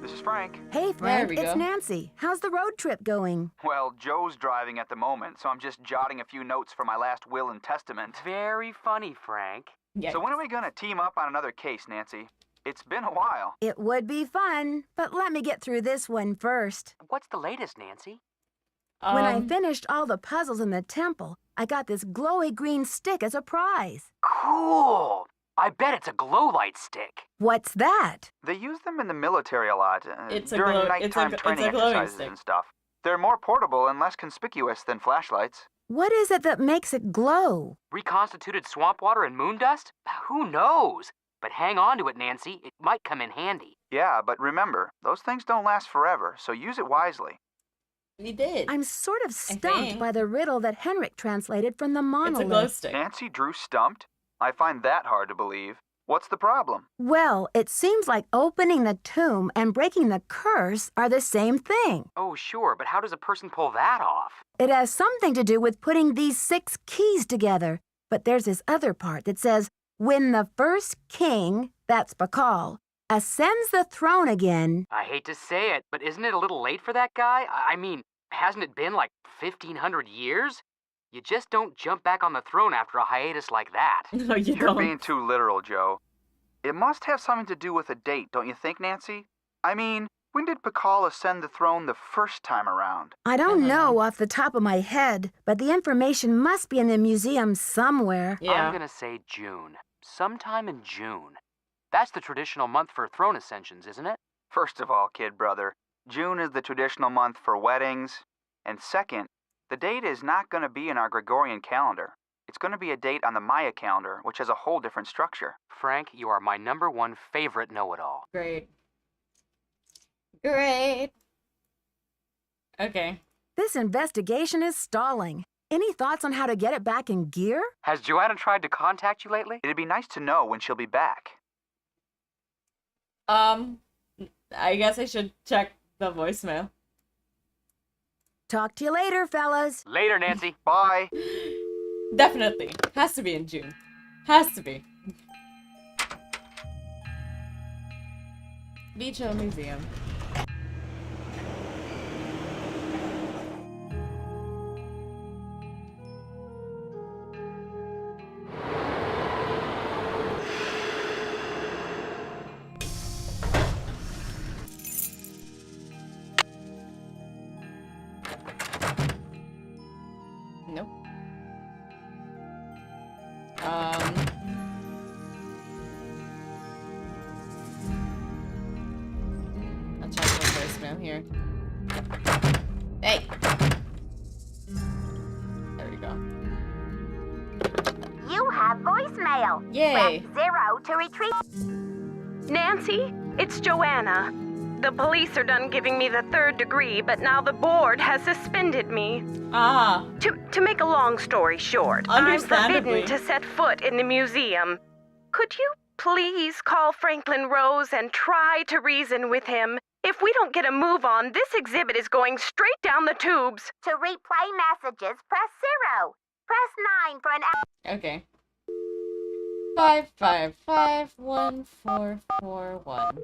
This is Frank. Hey, Frank, we it's go. Nancy. How's the road trip going? Well, Joe's driving at the moment, so I'm just jotting a few notes for my last will and testament. Very funny, Frank. Yeah. So when are we gonna team up on another case, Nancy? It's been a while. It would be fun, but let me get through this one first. What's the latest, Nancy? When I finished all the puzzles in the temple, I got this glowy green stick as a prize. Cool! I bet it's a glow light stick. What's that? They use them in the military a lot It's a during glow- nighttime it's a training glowing exercises stick. and stuff. They're more portable and less conspicuous than flashlights. What is it that makes it glow? Reconstituted swamp water and moon dust? Who knows? But hang on to it, Nancy. It might come in handy. Yeah, but remember, those things don't last forever, so use it wisely. We did. I'm sort of stumped think. by the riddle that Henrik translated from the It's monolith. a glow stick. Nancy Drew stumped? I find that hard to believe. What's the problem? Well, it seems like opening the tomb and breaking the curse are the same thing. Oh, sure, but how does a person pull that off? It has something to do with putting these 6 keys together. But there's this other part that says, when the first king, that's Bakal, ascends the throne again... I hate to say it, but isn't it a little late for that guy? I mean, hasn't it been like 1,500 years? You just don't jump back on the throne after a hiatus like that. No, you You're don't. being too literal, Joe. It must have something to do with a date, don't you think, Nancy? I mean, when did Pakal ascend the throne the first time around? I don't know off the top of my head, but the information must be in the museum somewhere. Yeah. I'm gonna say June. Sometime in June. That's the traditional month for throne ascensions, isn't it? First of all, kid brother, June is the traditional month for weddings. And second, the date is not going to be in our Gregorian calendar. It's going to be a date on the Maya calendar, which has a whole different structure. Frank, you are my #1 favorite know-it-all. Great. Great. Okay. This investigation is stalling. Any thoughts on how to get it back in gear? Has Joanna tried to contact you lately? It'd be nice to know when she'll be back. I guess I should check the voicemail. Talk to you later, fellas. Later, Nancy. Bye. Definitely. Has to be in June. Has to be. Beach Hill Museum. Nope. I'll check the voicemail here. Hey! There we go. You have voicemail. Yay! Press 0 to retrieve. Nancy, it's Joanna. The police are done giving me the 3rd degree, but now the board has suspended me. Ah! To make a long story short, I'm Understandably. forbidden to set foot in the museum. Could you please call Franklin Rose and try to reason with him? If we don't get a move on, this exhibit is going straight down the tubes. To replay messages, press 0. Press 9 for an... Okay. 5551441.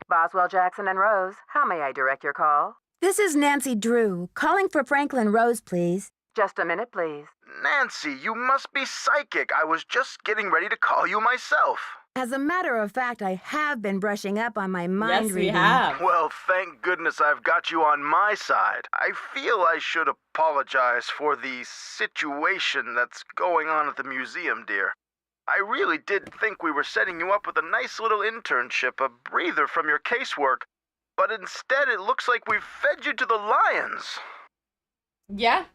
Boswell, Jackson, and Rose, how may I direct your call? This is Nancy Drew, calling for Franklin Rose, please. Just a minute, please. Nancy, you must be psychic. I was just getting ready to call you myself. As a matter of fact, I have been brushing up on my mind Yes, we reading. have. Well, thank goodness I've got you on my side. I feel I should apologize for the situation that's going on at the museum, dear. I really did think we were setting you up with a nice little internship, a breather from your casework, but instead it looks like we've fed you to the lions. Yeah.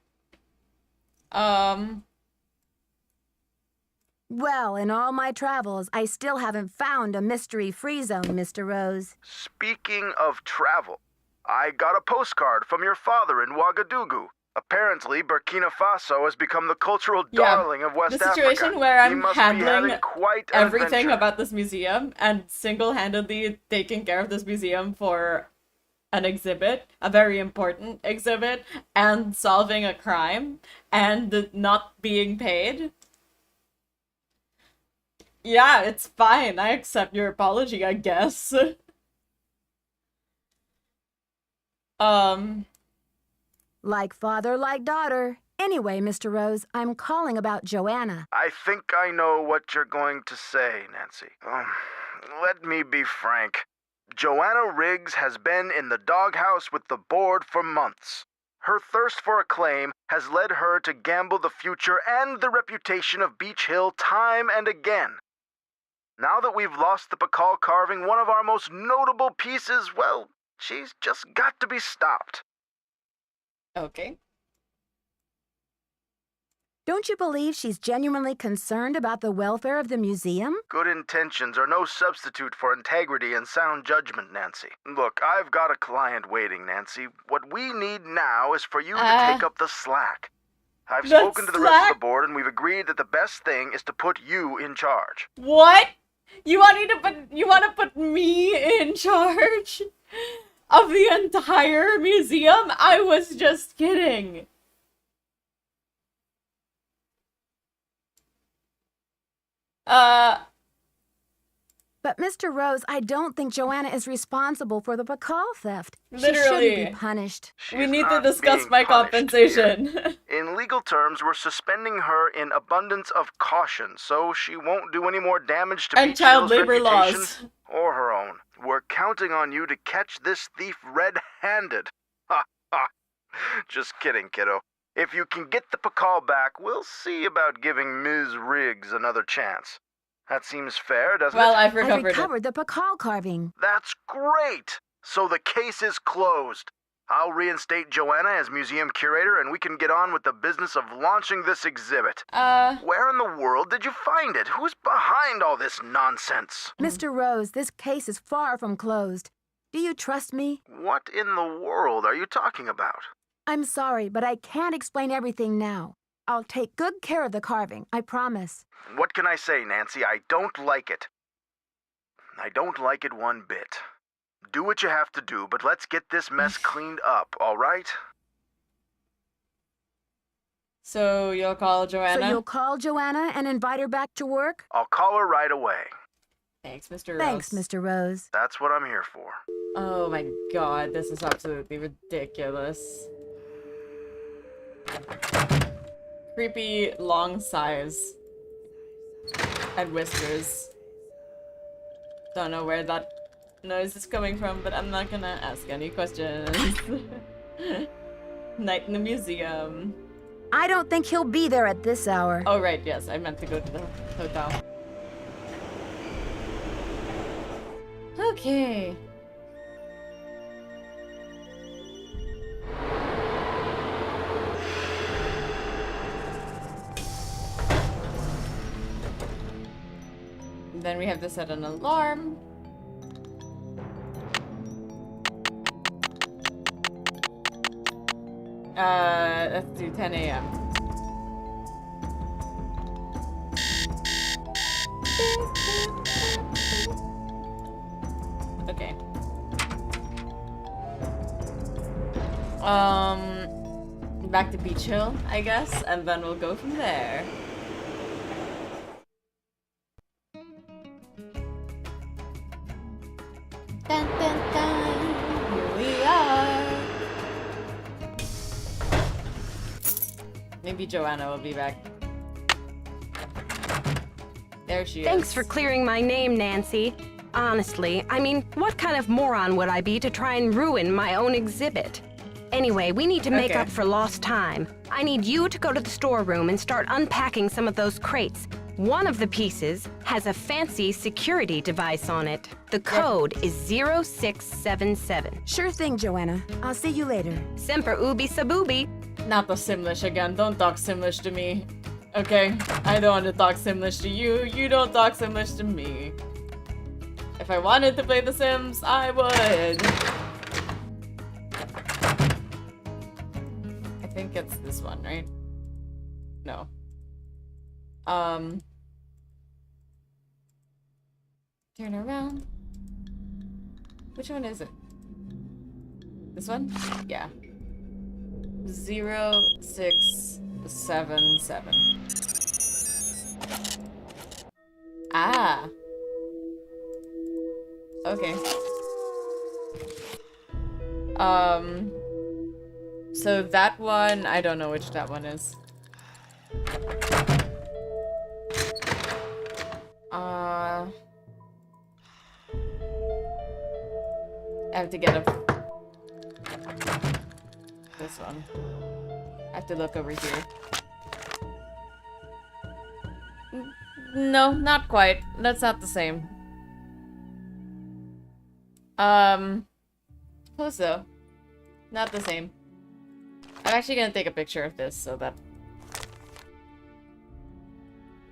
Well, in all my travels, I still haven't found a mystery-free zone, Mr. Rose. Speaking of travel, I got a postcard from your father in Ouagadougou. Apparently, Burkina Faso has become the cultural darling of West The Africa. situation where He I'm must be handling having quite an everything adventure. about this museum and single-handedly taking care of this museum for an exhibit, a very important exhibit, and solving a crime, and not being paid. Yeah, it's fine. I accept your apology, I guess. Like father, like daughter. Anyway, Mr. Rose, I'm calling about Joanna. I think I know what you're going to say, Nancy. Let me be frank. Joanna Riggs has been in the doghouse with the board for months. Her thirst for acclaim has led her to gamble the future and the reputation of Beach Hill time and again. Now that we've lost the Pakal carving, one of our most notable pieces, well, she's just got to be stopped. Okay. Don't you believe she's genuinely concerned about the welfare of the museum? Good intentions are no substitute for integrity and sound judgment, Nancy. Look, I've got a client waiting, Nancy. What we need now is for you to take up the slack. I've spoken to the rest of the board, and we've agreed that the best thing is to put you in charge. What? You want to put me in charge of the entire museum? I was just kidding. But Mr. Rose, I don't think Joanna is responsible for the Pakal theft. She Literally. shouldn't be punished. We need to not discuss being my punished, compensation. In legal terms, we're suspending her in abundance of caution, so she won't do any more damage to And Beach child Hill's labor reputation laws. or her own. We're counting on you to catch this thief red-handed. Ha ha. Just kidding, kiddo. If you can get the Pakal back, we'll see about giving Ms. Riggs another chance. That seems fair, doesn't Well, it? I've I recovered it. recovered the Pakal carving. That's great! So the case is closed. I'll reinstate Joanna as museum curator, and we can get on with the business of launching this exhibit. Where in the world did you find it? Who's behind all this nonsense? Mr. Rose, this case is far from closed. Do you trust me? What in the world are you talking about? I'm sorry, but I can't explain everything now. I'll take good care of the carving, I promise. What can I say, Nancy? I don't like it. I don't like it one bit. Do what you have to do, but let's get this mess cleaned up, all right? So you'll call Joanna? So you'll call Joanna and invite her back to work? I'll call her right away. Thanks, Mr. Rose. Thanks, Mr. Rose. That's what I'm here for. Oh my god, this is absolutely ridiculous. Creepy long sighs. And whispers. Don't know where that noise is coming from, but I'm not gonna ask any questions. Night in the museum. I don't think he'll be there at this hour. Oh right, yes, I meant to go to the hotel. Okay. Then we have to set an alarm. Let's do 10 a.m. Okay. Back to Beach Hill, I guess, and then we'll go from there. Dun, dun, dun. Here we are. Maybe Joanna will be back. There she is. Thanks for clearing my name, Nancy. Honestly, I mean, what kind of moron would I be to try and ruin my own exhibit? Anyway, we need to make up for lost time. I need you to go to the storeroom and start unpacking some of those crates. One of the pieces has a fancy security device on it. The code is 0677. Sure thing, Joanna. I'll see you later. Semper ubi sabubi. Not the Simlish again. Don't talk Simlish to me. Okay? I don't want to talk Simlish to you. You don't talk Simlish to me. If I wanted to play The Sims, I would. I think it's this one, right? No. Turn around. Which one is it? This one? Yeah. 0677. Ah. Okay. So that one, I don't know which that one is. I have to get this one. I have to look over here. No, not quite. That's not the same. Close though. Not the same. I'm actually gonna take a picture of this so that...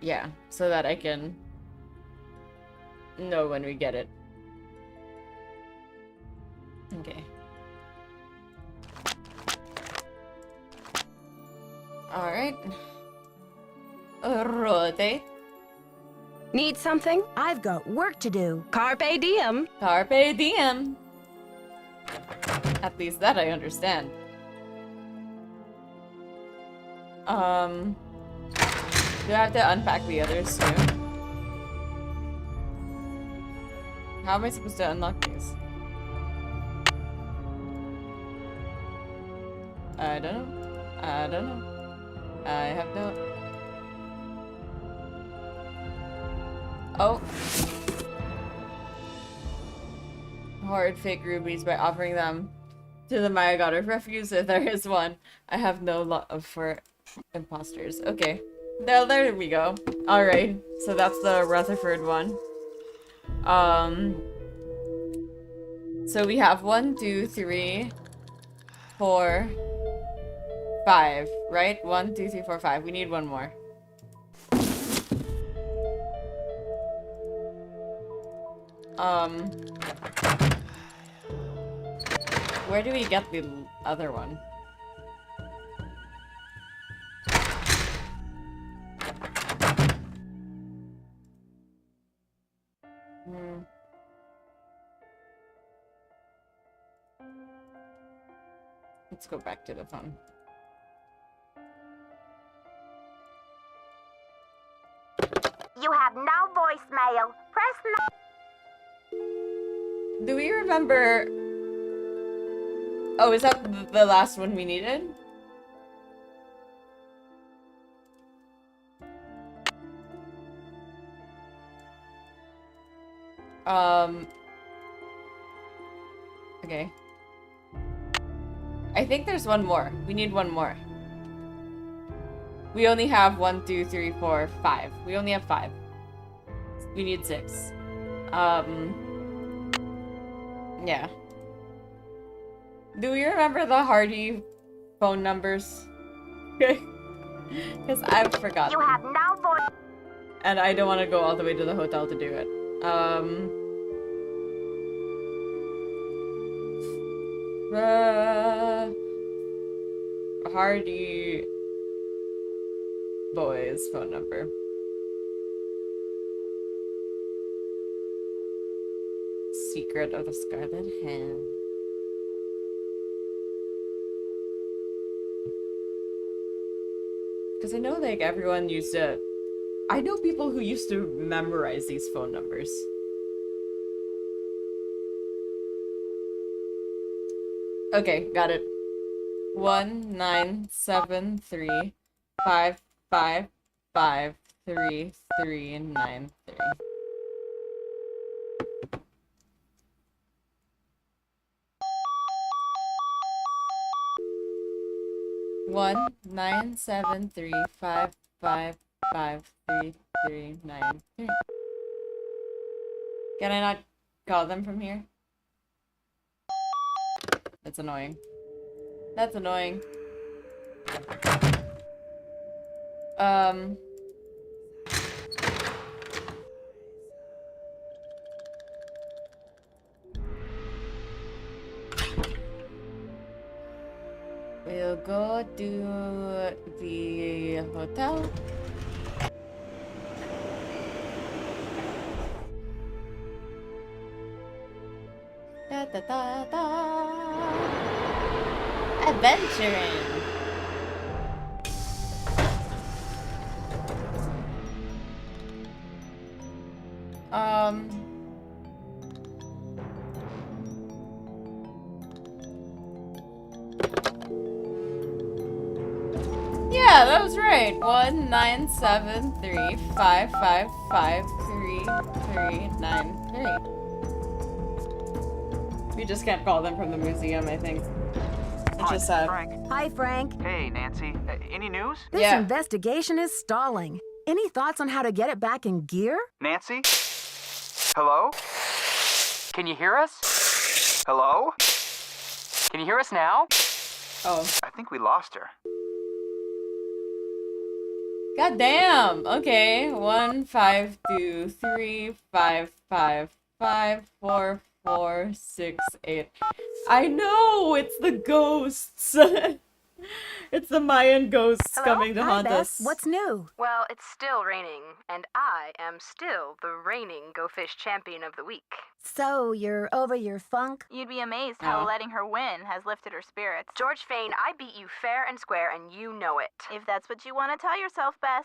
Yeah, so that I can know when we get it. Okay. Alright. Rote. Need something? I've got work to do. Carpe diem. Carpe diem. At least that I understand. Do I have to unpack the others too? How am I supposed to unlock these? I don't know. I don't know. I have no... Oh. Hoard fake rubies by offering them To the Maya god of refuge, if there is one. I have no love for imposters. Okay. There we go. Alright. So that's the Rutherford one. So we have 1, 2, 3, 4, 5, right? 1, 2, 3, 4, 5. We need one more. Where do we get the other one? Let's go back to the phone. You have no voicemail. Press Do we remember... Oh, is that the last one we needed? Okay. I think there's one more. We need one more. We only have 1, 2, 3, 4, 5. We only have 5. We need 6. Yeah. Do we remember the Hardy phone numbers? Because I've forgotten. You have no voice. And I don't want to go all the way to the hotel to do it. Hardy boys phone number. Secret of the Scarlet Hand. Because I know, like, everyone used to... I know people who used to memorize these phone numbers. Okay, got it. 1973 555 3393. One 973 555 3393. Can I not call them from here? That's annoying. That's annoying. We'll go to the hotel. Da da da da. Adventuring. Yeah, that was right. 1973 555 3393. We just can't call them from the museum, I think. It's just sad. Frank. Hi, Frank. Hey, Nancy. Any news? This investigation is stalling. Any thoughts on how to get it back in gear? Nancy? Hello? Can you hear us? Hello? Can you hear us now? Oh. I think we lost her. God damn. Okay. 15235554468. I know. It's the ghosts. It's the Mayan ghosts coming to haunt us. What's new? Well, it's still raining, and I am still the reigning Go Fish champion of the week. So, you're over your funk? You'd be amazed how letting her win has lifted her spirits. George Fane, I beat you fair and square, and you know it. If that's what you want to tell yourself, Bess.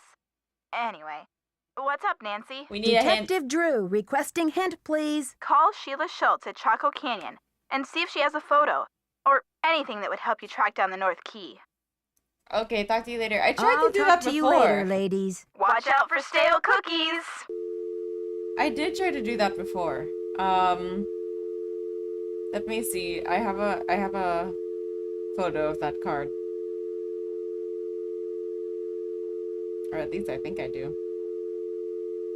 Anyway, what's up, Nancy? We need a hint. Detective Drew, requesting hint, please. Call Sheila Schultz at Chaco Canyon and see if she has a photo or anything that would help you track down the North Key. Okay, talk to you later. I tried I'll to do talk that to before. you later, ladies. Watch out for stale cookies! I did try to do that before. Let me see. I have a photo of that card. Or at least I think I do.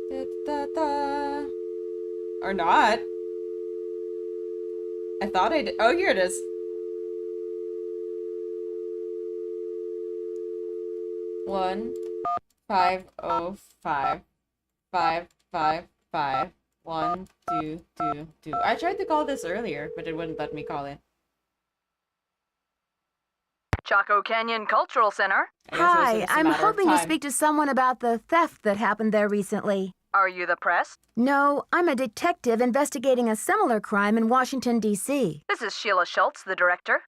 Da, da, da. Or not. I thought I did. Oh, here it is. 1-505 555 1222. I tried to call this earlier, but it wouldn't let me call it. Chaco Canyon Cultural Center. Hi, I'm hoping to speak to someone about the theft that happened there recently. Are you the press? No, I'm a detective investigating a similar crime in Washington, D.C. This is Sheila Schultz, the director.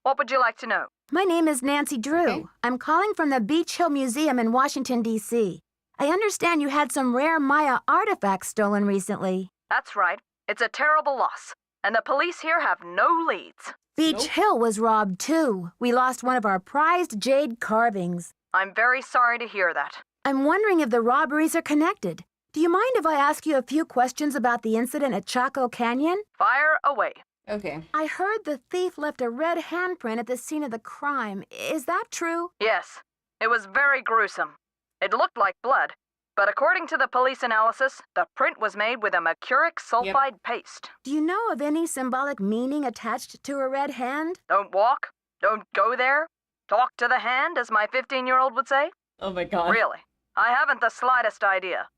What would you like to know? My name is Nancy Drew. Okay. I'm calling from the Beach Hill Museum in Washington, D.C. I understand you had some rare Maya artifacts stolen recently. That's right. It's a terrible loss, and the police here have no leads. Beach Hill was robbed, too. We lost one of our prized jade carvings. I'm very sorry to hear that. I'm wondering if the robberies are connected. Do you mind if I ask you a few questions about the incident at Chaco Canyon? Fire away. Okay. I heard the thief left a red handprint at the scene of the crime. Is that true? Yes. It was very gruesome. It looked like blood, but according to the police analysis, the print was made with a mercuric sulfide paste. Do you know of any symbolic meaning attached to a red hand? Don't walk. Don't go there. Talk to the hand, as my 15-year-old would say. Oh my god. Really. I haven't the slightest idea.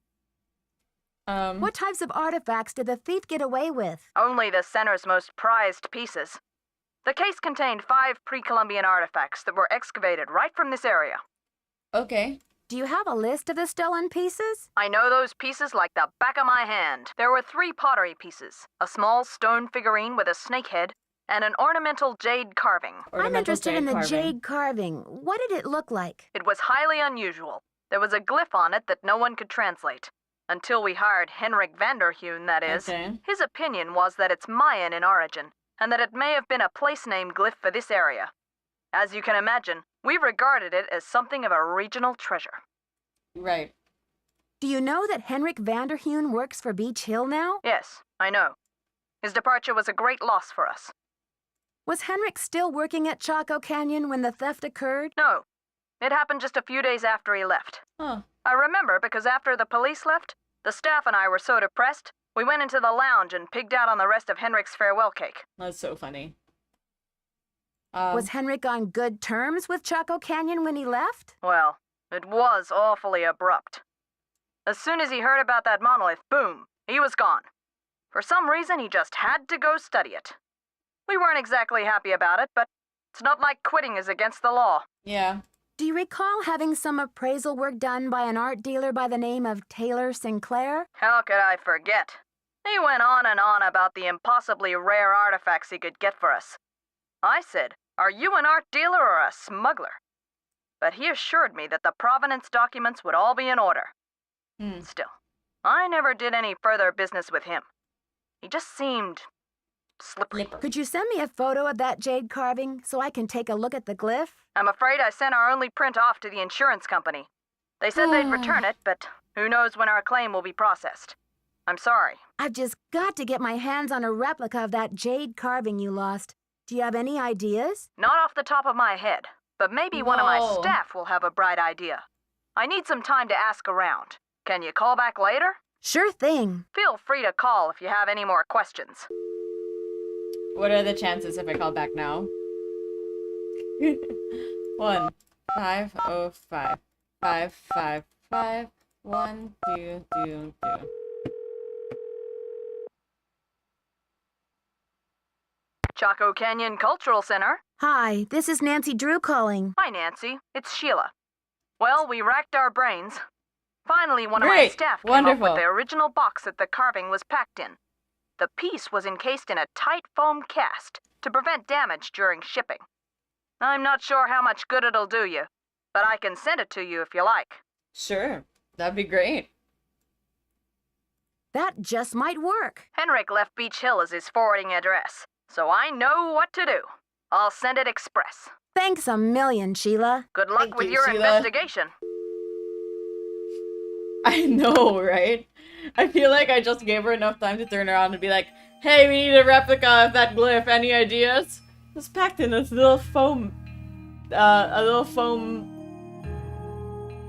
What types of artifacts did the thief get away with? Only the center's most prized pieces. The case contained 5 pre-Columbian artifacts that were excavated right from this area. Okay. Do you have a list of the stolen pieces? I know those pieces like the back of my hand. There were 3 pottery pieces, a small stone figurine with a snake head, and an ornamental jade carving. I'm interested in the jade carving. What did it look like? It was highly unusual. There was a glyph on it that no one could translate. Until we hired Henrik Vanderheun, that is. Okay. His opinion was that it's Mayan in origin, and that it may have been a place name glyph for this area. As you can imagine, we regarded it as something of a regional treasure. Right. Do you know that Henrik Vanderheun works for Beach Hill now? Yes, I know. His departure was a great loss for us. Was Henrik still working at Chaco Canyon when the theft occurred? No. It happened just a few days after he left. Huh. I remember because after the police left, the staff and I were so depressed, we went into the lounge and pigged out on the rest of Henrik's farewell cake. That's so funny. Was Henrik on good terms with Chaco Canyon when he left? Well, it was awfully abrupt. As soon as he heard about that monolith, boom, he was gone. For some reason, he just had to go study it. We weren't exactly happy about it, but it's not like quitting is against the law. Yeah. Do you recall having some appraisal work done by an art dealer by the name of Taylor Sinclair? How could I forget? He went on and on about the impossibly rare artifacts he could get for us. I said, "Are you an art dealer or a smuggler?" But he assured me that the provenance documents would all be in order. Still, I never did any further business with him. He just seemed slippery. Could you send me a photo of that jade carving so I can take a look at the glyph? I'm afraid I sent our only print off to the insurance company. They said they'd return it, but who knows when our claim will be processed. I'm sorry. I've just got to get my hands on a replica of that jade carving you lost. Do you have any ideas? Not off the top of my head, but maybe one of my staff will have a bright idea. I need some time to ask around. Can you call back later? Sure thing. Feel free to call if you have any more questions. What are the chances if I call back now? 1-505 555 1222. Chaco Canyon Cultural Center. Hi, this is Nancy Drew calling. Hi, Nancy. It's Sheila. Well, we racked our brains. Finally, one of my staff came up with the original box that the carving was packed in. The piece was encased in a tight foam cast to prevent damage during shipping. I'm not sure how much good it'll do you, but I can send it to you if you like. Sure, that'd be great. That just might work. Henrik left Beach Hill as his forwarding address, so I know what to do. I'll send it express. Thanks a million, Sheila. Good luck with your investigation. I know, right? I feel like I just gave her enough time to turn around and be like, Hey, we need a replica of that glyph. Any ideas? It's packed in this little foam, a little foam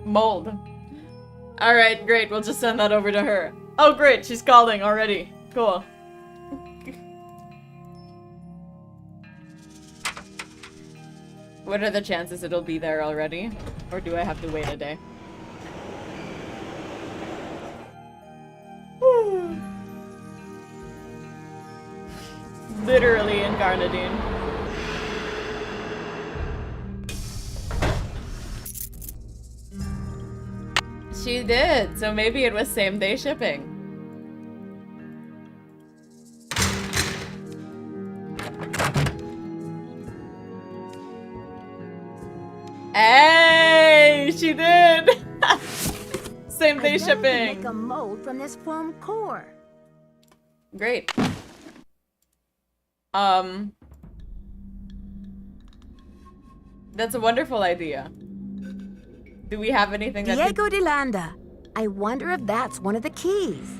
mold. Alright, great. We'll just send that over to her. Oh, great. She's calling already. Cool. What are the chances it'll be there already? Or do I have to wait a day? Literally incarnadine. She did, so maybe it was same day shipping. Hey, she did. Same day shipping. Make a mold from this foam core. Great. That's a wonderful idea. Do we have anything that Diego de Landa. I wonder if that's one of the keys.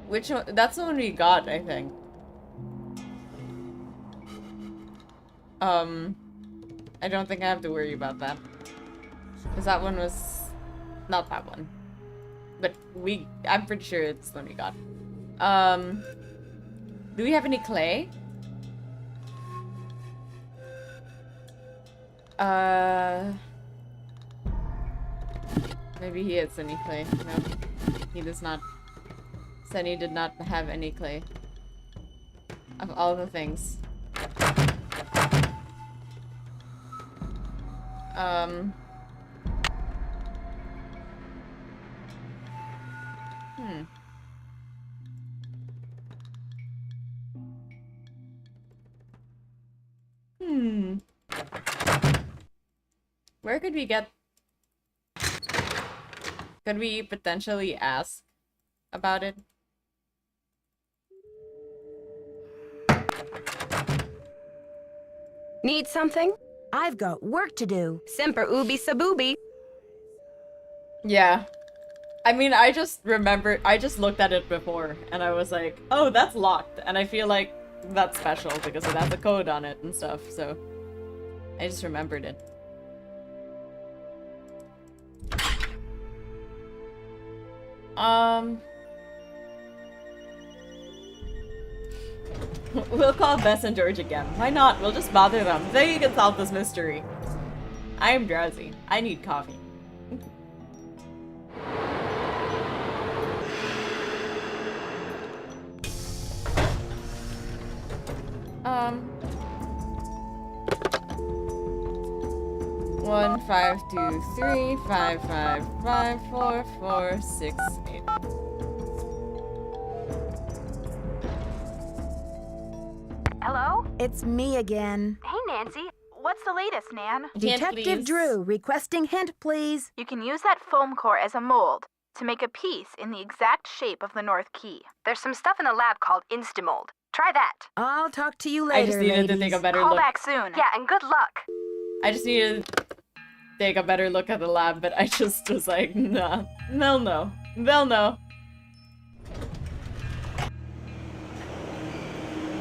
Which one? That's the one we got, I think. I don't think I have to worry about that. Because that one was... not that one. But I'm pretty sure it's the one we got. Do we have any clay? Maybe he has any clay. No, he does not. Sunny did not have any clay. Of all the things. Where could we get... Could we potentially ask about it? Need something? I've got work to do. Semper ubi saboobi. Yeah. I mean, I just looked at it before, and I was like, oh, that's locked. And I feel like that's special because it has a code on it and stuff, so... I just remembered it. We'll call Bess and George again. Why not? We'll just bother them. They can solve this mystery. I am drowsy. I need coffee. One, 5, 2, 3, 5, 5, 5, 4, 4, 6, 8. Hello? It's me again. Hey, Nancy. What's the latest, Nan? Detective Drew, requesting hint, please. You can use that foam core as a mold to make a piece in the exact shape of the North Key. There's some stuff in the lab called Instamold. Try that. I'll talk to you later, I just needed to take a better Call look. back soon. Yeah, and good luck. I just needed to take a better look at the lab, but I just was like, nah. They'll know. They'll know.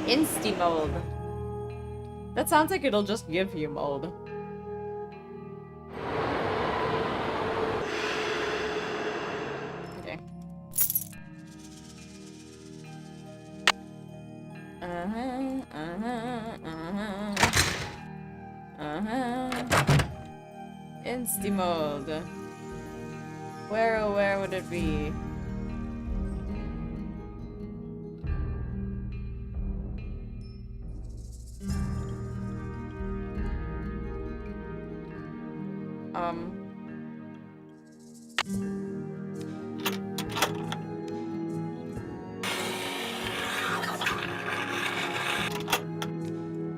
Insti-mold. That sounds like it'll just give you mold. Okay. Insti-mold. Where would it be?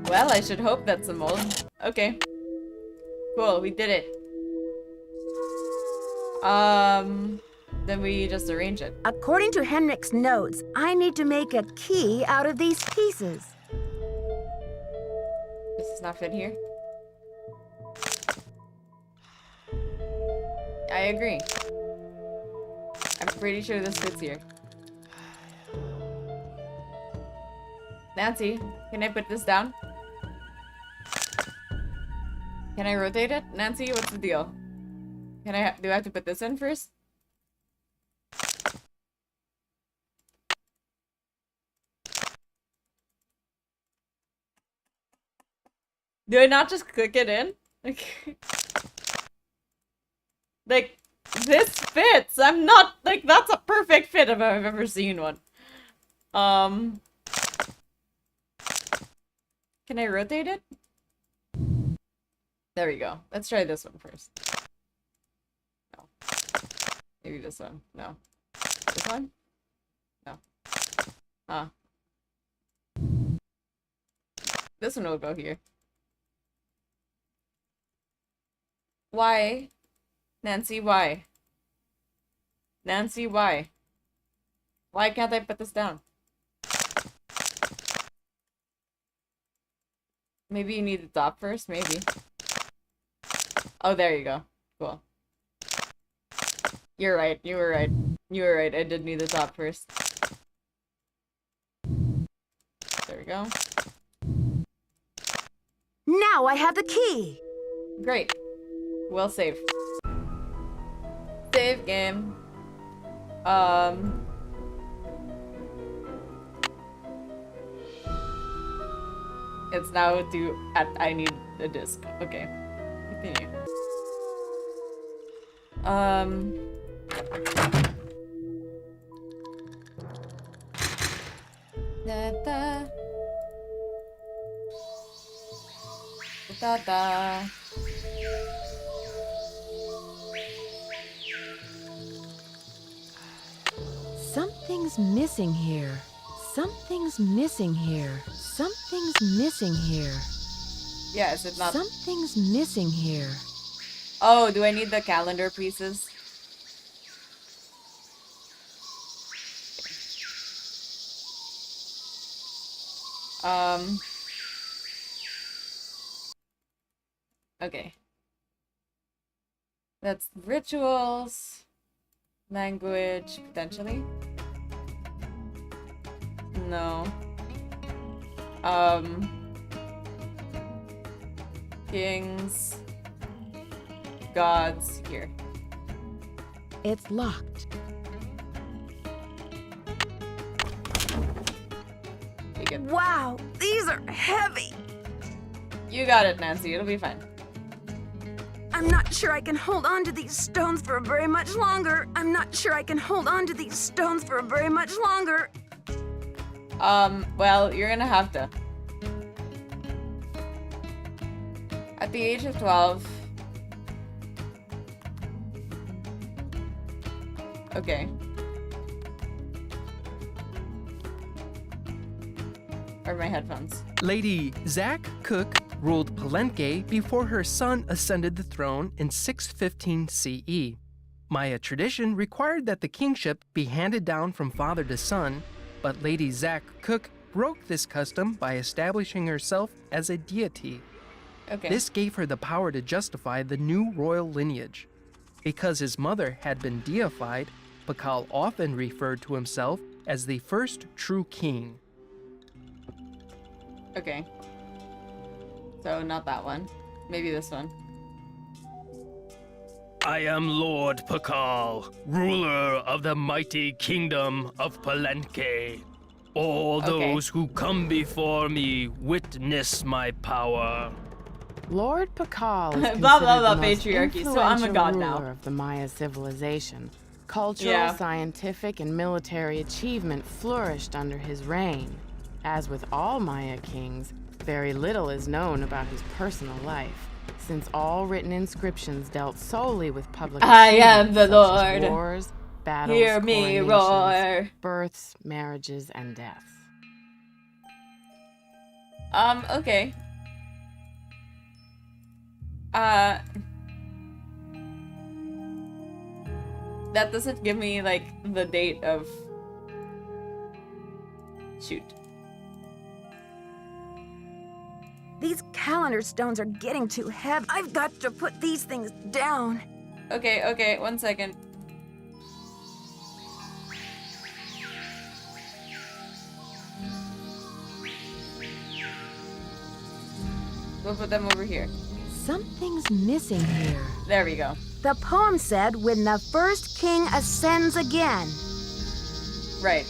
Well, I should hope that's a mold. Okay. Cool, we did it. Then we just arrange it. According to Henrik's notes, I need to make a key out of these pieces. This does not fit here. I agree. I'm pretty sure this fits here. Nancy, can I put this down? Can I rotate it? Nancy, what's the deal? Do I have to put this in first? Do I not just click it in? Like, this fits! I'm not, like, that's a perfect fit if I've ever seen one. Can I rotate it? There we go. Let's try this one first. No. Maybe this one. No. This one? No. Huh. This one will go here. Why? Nancy, why? Nancy, why? Why can't I put this down? Maybe you need the top first? Maybe. Oh, there you go. Cool. You're right. You were right. You were right. I did need the top first. There we go. Now I have the key! Great. Well saved. Save game. It's now due at I need a disc. Okay. Continue. Da da. Da da. Something's missing here. Something's missing here. Something's missing here. Yeah, is it not? Something's missing here. Oh, do I need the calendar pieces? Okay. That's rituals, language, potentially. No. Kings, gods, here. It's locked. Wow, these are heavy. You got it, Nancy. It'll be fine. I'm not sure I can hold on to these stones for very much longer. I'm not sure I can hold on to these stones for very much longer. Well, you're gonna have to. At the age of 12... Okay. Or my headphones. Lady Zack Cook ruled Palenque before her son ascended the throne in 615 CE. Maya tradition required that the kingship be handed down from father to son, but Lady Zack Cook broke this custom by establishing herself as a deity. Okay. This gave her the power to justify the new royal lineage. Because his mother had been deified, Pakal often referred to himself as the first true king. Okay. So, not that one. Maybe this one. I am Lord Pakal, ruler of the mighty kingdom of Palenque. All those who come before me witness my power. Lord Pakal is Blah, blah, considered blah, the most patriarchy, so I'm a influential god ruler now. of the Maya civilization. Cultural, Yeah. scientific, and military achievement flourished under his reign. As with all Maya kings, very little is known about his personal life, since all written inscriptions dealt solely with public I am achievements the such as Lord. wars, battles, Hear me coronations, roar. births, marriages, and deaths. Okay. That doesn't give me, like, the date of... Shoot. These calendar stones are getting too heavy. I've got to put these things down. Okay, okay, 1 second. We'll put them over here. Something's missing here. There we go. The poem said, when the first king ascends again. Right.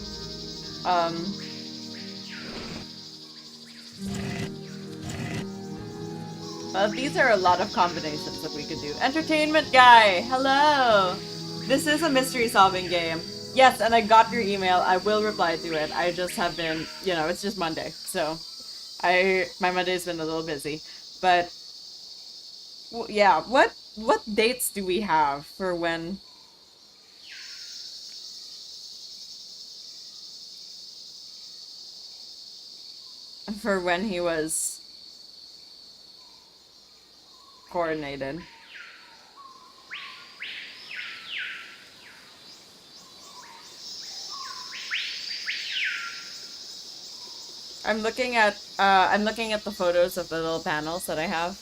Well, these are a lot of combinations that we could do. Entertainment guy, hello! This is a mystery solving game. Yes, and I got your email. I will reply to it. I just have been, you know, it's just Monday, so my Monday's been a little busy. But yeah, what dates do we have for when? For when he was coordinated. I'm looking at the photos of the little panels that I have.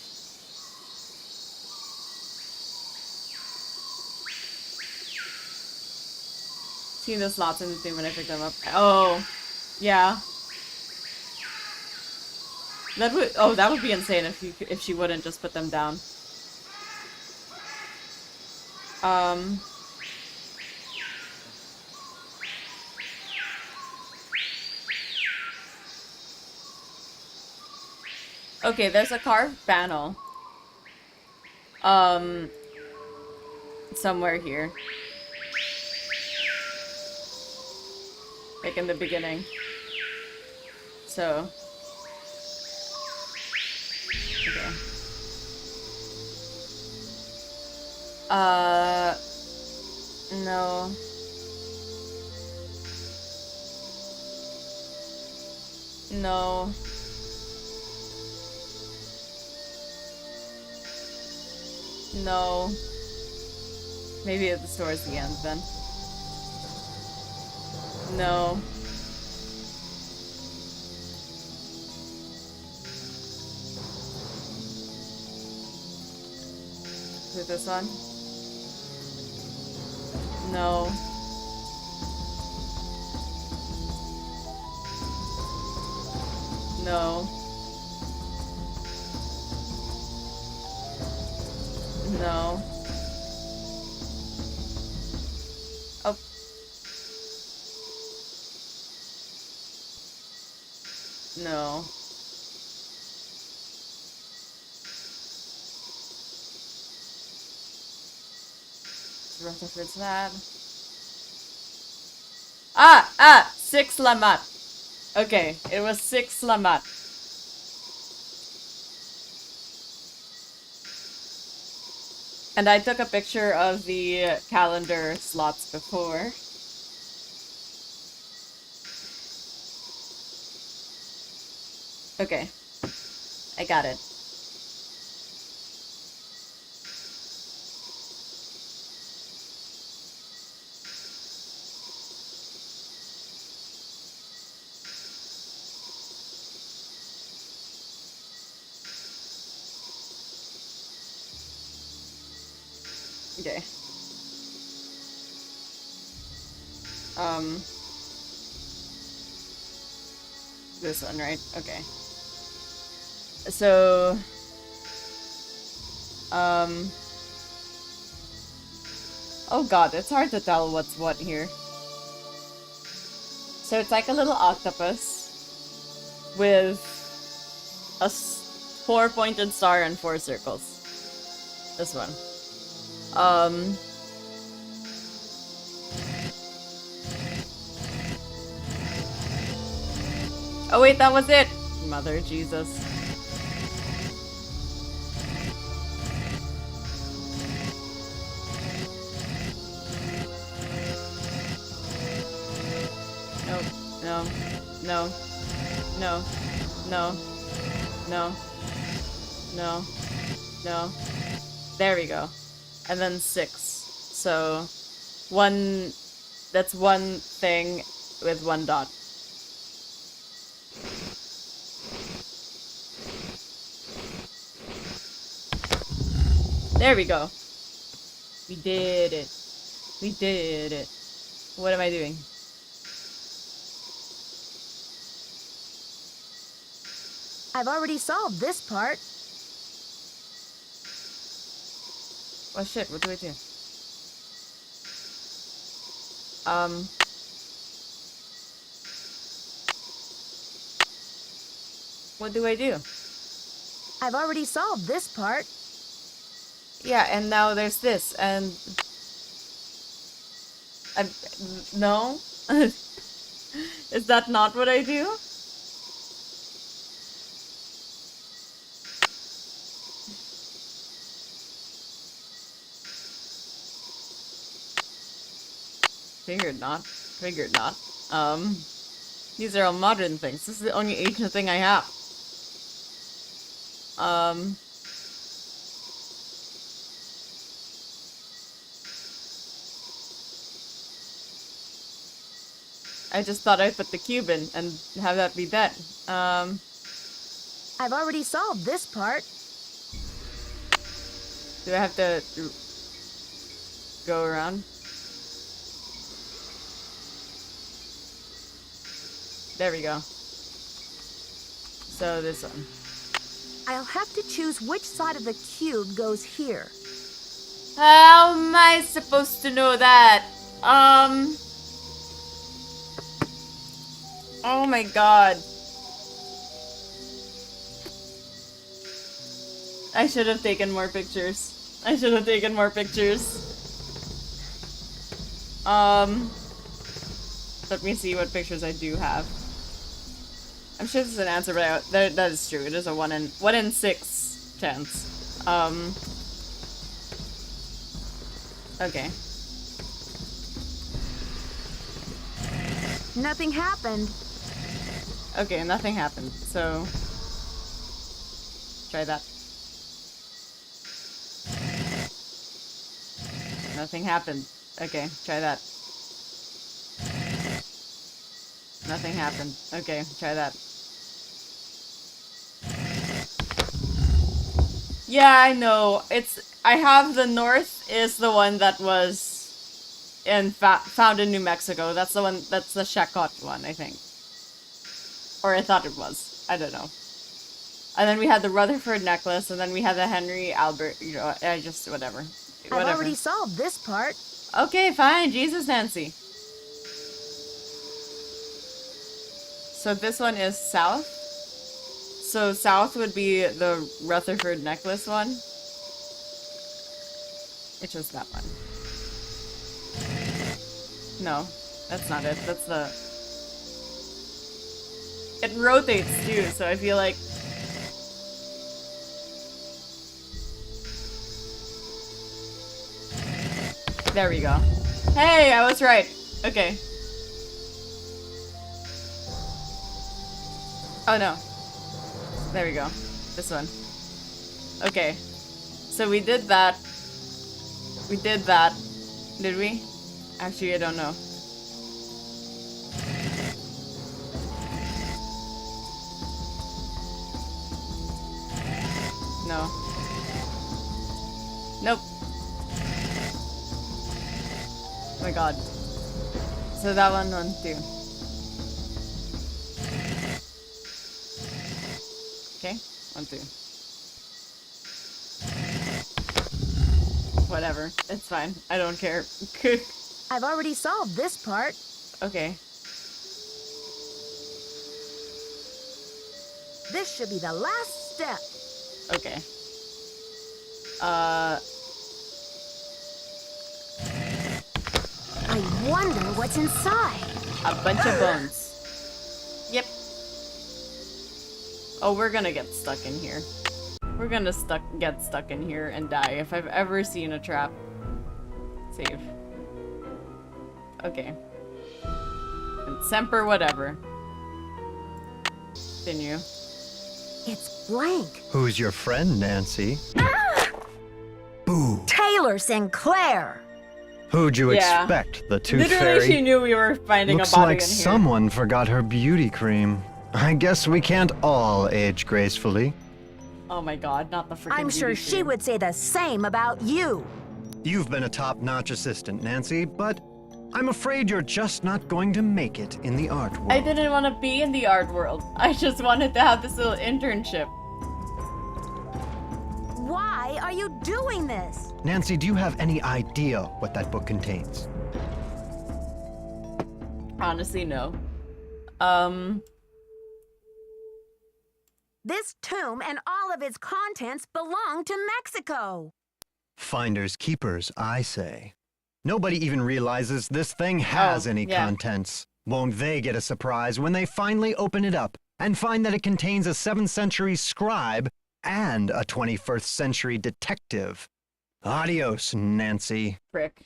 See the slots in between when I pick them up. Oh, yeah. That would be insane if she wouldn't just put them down. Okay, there's a carved panel. Somewhere here. Like in the beginning. So. Okay. No. No. No. Maybe at the store's the end then. No. Is it this one? No. No. No. Oh. No. Rutherford's that. Ah! 6 Lamat. Okay, it was 6 Lamat. And I took a picture of the calendar slots before. Okay. I got it. Okay. This one, right? Okay. So, oh god, it's hard to tell what's what here. So it's like a little octopus with a 4-pointed star and 4 circles. This one. Oh wait, that was it! Mother Jesus. Nope. No. No. No. No. No. No. No. There we go. And then 6. So, that's one thing with 1 dot. There we go. We did it. We did it. What am I doing? I've already solved this part. Oh shit, what do I do? What do I do? I've already solved this part. Yeah, and now there's this, and... No? Is that not what I do? Figured not. Figured not. These are all modern things. This is the only ancient thing I have. I just thought I'd put the cube in and have that be that. I've already solved this part. Do I have to go around? There we go. So this one. I'll have to choose which side of the cube goes here. How am I supposed to know that? Oh my god. I should have taken more pictures. I should have taken more pictures. Let me see what pictures I do have. I'm sure this is an answer, but that is true. It is a 1 in 6 chance. Okay. Nothing happened. Okay, nothing happened. So try that. Nothing happened. Okay, try that. Nothing happened. Okay, try that. Yeah, I know. I have the north is the one that was found in New Mexico. That's the one, that's the Shakot one, I think. Or I thought it was. I don't know. And then we had the Rutherford necklace, and then we had the Henry Albert, you know, whatever. I've already solved this part. Okay, fine. Jesus, Nancy. So this one is south. So south would be the Rutherford necklace one. Which was that one. No, that's not it. That's the... It rotates too, so I feel like... There we go. Hey, I was right. Okay. Oh no. There we go. This one. Okay. So we did that. We did that. Did we? Actually, I don't know. No. Nope. Oh my god. So that one too. Okay, 1, 2. Whatever, it's fine. I don't care. I've already solved this part. Okay. This should be the last step. Okay. I wonder what's inside. A bunch of bones. Yep. Oh, we're gonna get stuck in here. We're gonna get stuck in here and die if I've ever seen a trap. Save. Okay. And Semper whatever. Continue. It's blank. Who's your friend, Nancy? Boo. Taylor Sinclair. Who'd you Yeah. expect? The Tooth Literally, Fairy? she knew we were finding Looks a body like in here. someone forgot her beauty cream. I guess we can't all age gracefully. Oh my god, not the freaking I'm sure beauty she cream. would say the same about you. You've been a top-notch assistant, Nancy, but I'm afraid you're just not going to make it in the art world. I didn't want to be in the art world. I just wanted to have this little internship. Why are you doing this? Nancy, do you have any idea what that book contains? Honestly, no. This tomb and all of its contents belong to Mexico. Finders keepers, I say. Nobody even realizes this thing has any contents. Won't they get a surprise when they finally open it up and find that it contains a 7th century scribe and a 21st century detective? Adios, Nancy. Frick.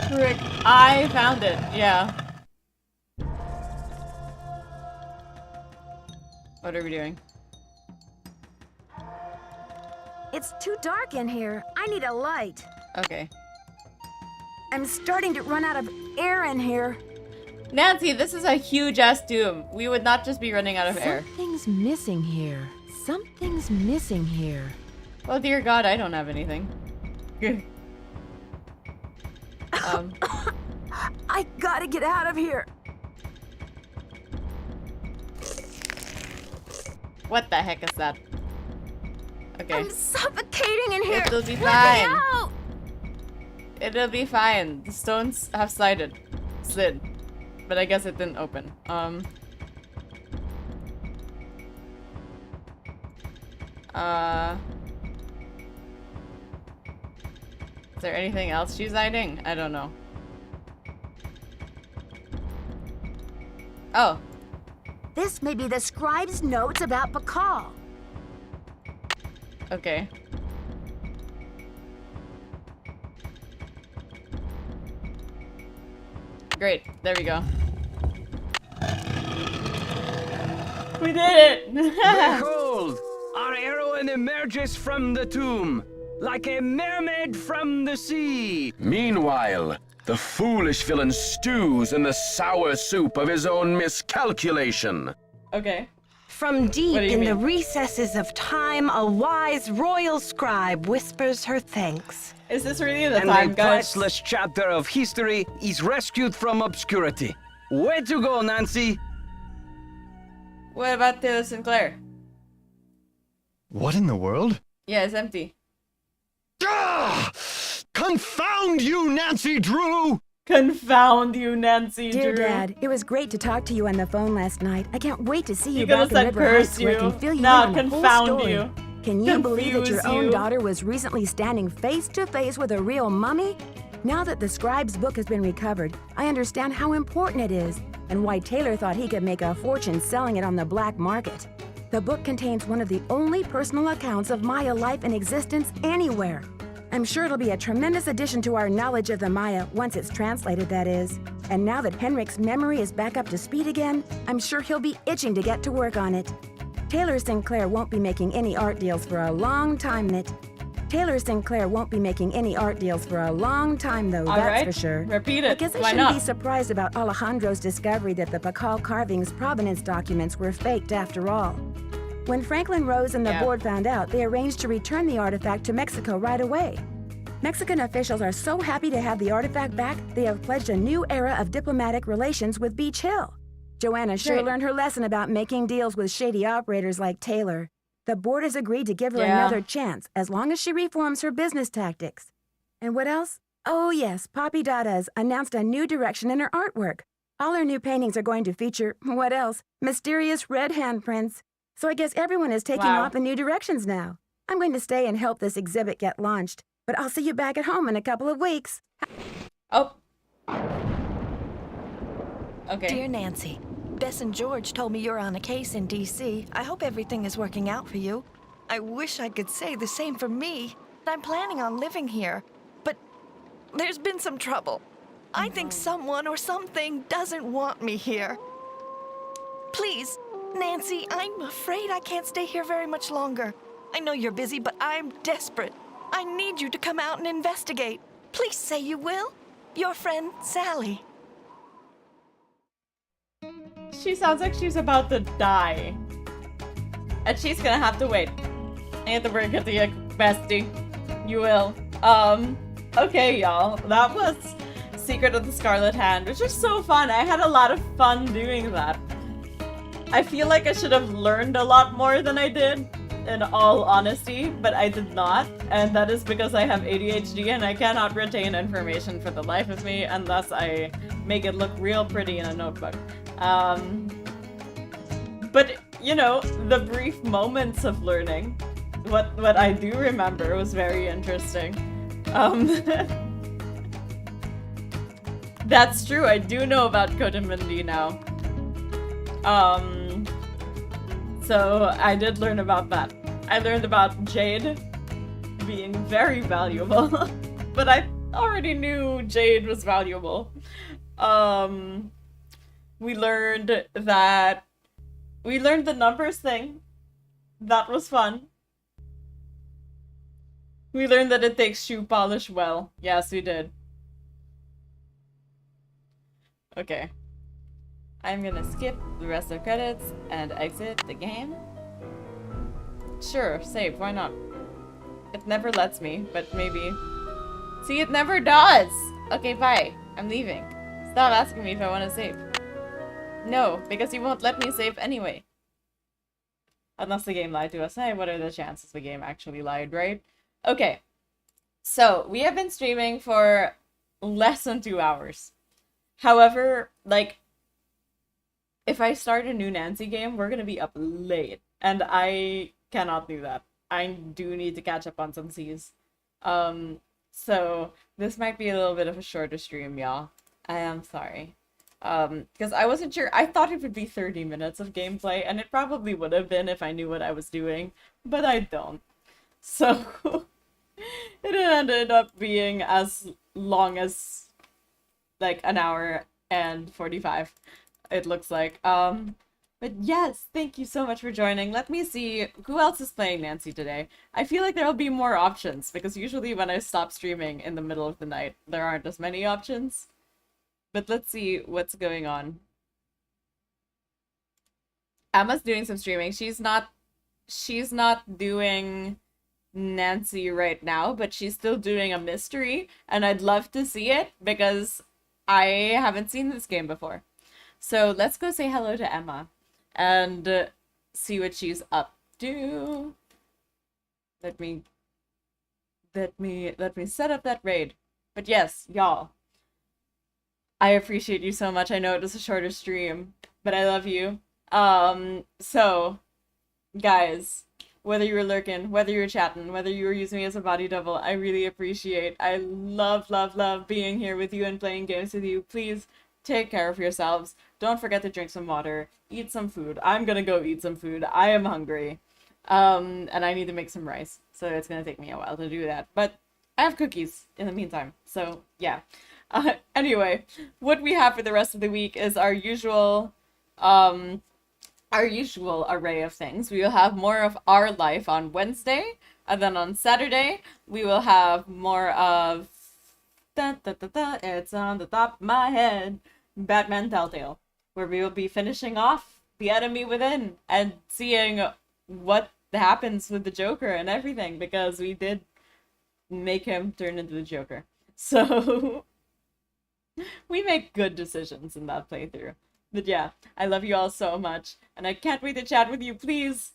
Frick. I found it. Yeah. What are we doing? It's too dark in here. I need a light. Okay. I'm starting to run out of air in here. Nancy, this is a huge-ass tomb. We would not just be running out of air. Something's missing here. Something's missing here. Well, dear God, I don't have anything. I gotta get out of here. What the heck is that? Okay. I'm suffocating in here. It'll be Let me fine. out. It'll be fine. The stones have slid. But I guess it didn't open. Is there anything else she's hiding? I don't know. Oh. This may be the scribe's notes about Pakal. Okay. Great. There we go. We did it! Behold! Our heroine emerges from the tomb, like a mermaid from the sea. Meanwhile, the foolish villain stews in the sour soup of his own miscalculation. Okay. From deep What do you in the mean? recesses of time, a wise royal scribe whispers her thanks. Is this really the And time, a guys? priceless chapter of history is rescued from obscurity. Way to go, Nancy! What about Taylor Sinclair? What in the world? Yeah, it's empty. Ah! Confound you, Nancy Drew! Confound you, Nancy Dear Drew. Dad, it was great to talk to you on the phone last night. I can't wait to see you You could have back in said River curse Heights where I can you, fill you not in on the whole confound story. you. Can you believe that your Confuse own you. daughter was recently standing face to face with a real mummy? Now that the scribe's book has been recovered, I understand how important it is and why Taylor thought he could make a fortune selling it on the black market. The book contains one of the only personal accounts of Maya life in existence anywhere. I'm sure it'll be a tremendous addition to our knowledge of the Maya once it's translated, that is. And now that Henrik's memory is back up to speed again, I'm sure he'll be itching to get to work on it. Taylor Sinclair won't be making any art deals for a long time, Taylor Sinclair won't be making any art deals for a long time, though, All that's right. for sure. Repeat it. I guess I Why shouldn't not? be surprised about Alejandro's discovery that the Pakal carvings' provenance documents were faked after all. When Franklin Rose and the board found out, they arranged to return the artifact to Mexico right away. Mexican officials are so happy to have the artifact back, they have pledged a new era of diplomatic relations with Beach Hill. Joanna sure Great. learned her lesson about making deals with shady operators like Taylor. The board has agreed to give her Yeah. another chance as long as she reforms her business tactics. And what else? Oh yes, Poppy Dada's announced a new direction in her artwork. All her new paintings are going to feature, what else? Mysterious red handprints. So I guess everyone is taking Wow. off in new directions now. I'm going to stay and help this exhibit get launched, but I'll see you back at home in a couple of weeks. Oh. Okay. Dear Nancy, Bess and George told me you're on a case in D.C. I hope everything is working out for you. I wish I could say the same for me. I'm planning on living here, but there's been some trouble. I think someone or something doesn't want me here. Please, Nancy, I'm afraid I can't stay here very much longer. I know you're busy, but I'm desperate. I need you to come out and investigate. Please say you will. Your friend, Sally. She sounds like she's about to die. And she's gonna have to wait. I have to work at the bestie. You will. Okay, y'all. That was Secret of the Scarlet Hand, which was so fun. I had a lot of fun doing that. I feel like I should have learned a lot more than I did. in all honesty, but I did not, and that is because I have ADHD and I cannot retain information for the life of me unless I make it look real pretty in a notebook. But, you know, the brief moments of learning, what I do remember was very interesting. That's true, I do know about Cotamindi now. So I did learn about that. I learned about jade being very valuable, but I already knew jade was valuable. We learned the numbers thing. That was fun. We learned that it takes shoe polish well. Yes, we did. Okay. I'm gonna skip the rest of the credits and exit the game. Sure, save, why not? It never lets me, but maybe... See, it never does! Okay, bye. I'm leaving. Stop asking me if I want to save. No, because you won't let me save anyway. Unless the game lied to us. Hey, what are the chances the game actually lied, right? Okay. So, we have been streaming for less than 2 hours. However, like... if I start a new Nancy game, we're gonna be up late. And I cannot do that. I do need to catch up on some C's. So this might be a little bit of a shorter stream, y'all. I am sorry. Because I wasn't sure. I thought it would be 30 minutes of gameplay, and it probably would have been if I knew what I was doing, but I don't. So it ended up being as long as like an hour and 45. It looks like. But yes, thank you so much for joining. Let me see who else is playing Nancy today. I feel like there'll be more options because usually when I stop streaming in the middle of the night, there aren't as many options. But let's see what's going on. Emma's doing some streaming. She's not doing Nancy right now, but she's still doing a mystery, and I'd love to see it because I haven't seen this game before. So let's go say hello to Emma and see what she's up to. Let me set up that raid. But yes, y'all, I appreciate you so much. I know it was a shorter stream, but I love you. So guys, whether you were lurking, whether you were chatting, whether you were using me as a body double, I really appreciate. I love being here with you and playing games with you. Please take care of yourselves. Don't forget to drink some water. Eat some food. I'm gonna go eat some food. I am hungry. And I need to make some rice. So it's gonna take me a while to do that. But I have cookies in the meantime. So yeah. Anyway, what we have for the rest of the week is our usual array of things. We will have more of our life on Wednesday. And then on Saturday, we will have more of... it's on the top of my head. Batman Telltale, where we will be finishing off The Enemy Within and seeing what happens with the Joker and everything, because we did make him turn into the Joker. So we make good decisions in that playthrough. But yeah, I love you all so much, and I can't wait to chat with you. Please,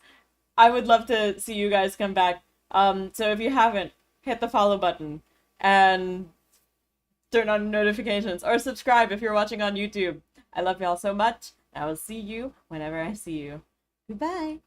I would love to see you guys come back. So if you haven't, hit the follow button and turn on notifications, or subscribe if you're watching on YouTube. I love y'all so much. I will see you whenever I see you. Goodbye.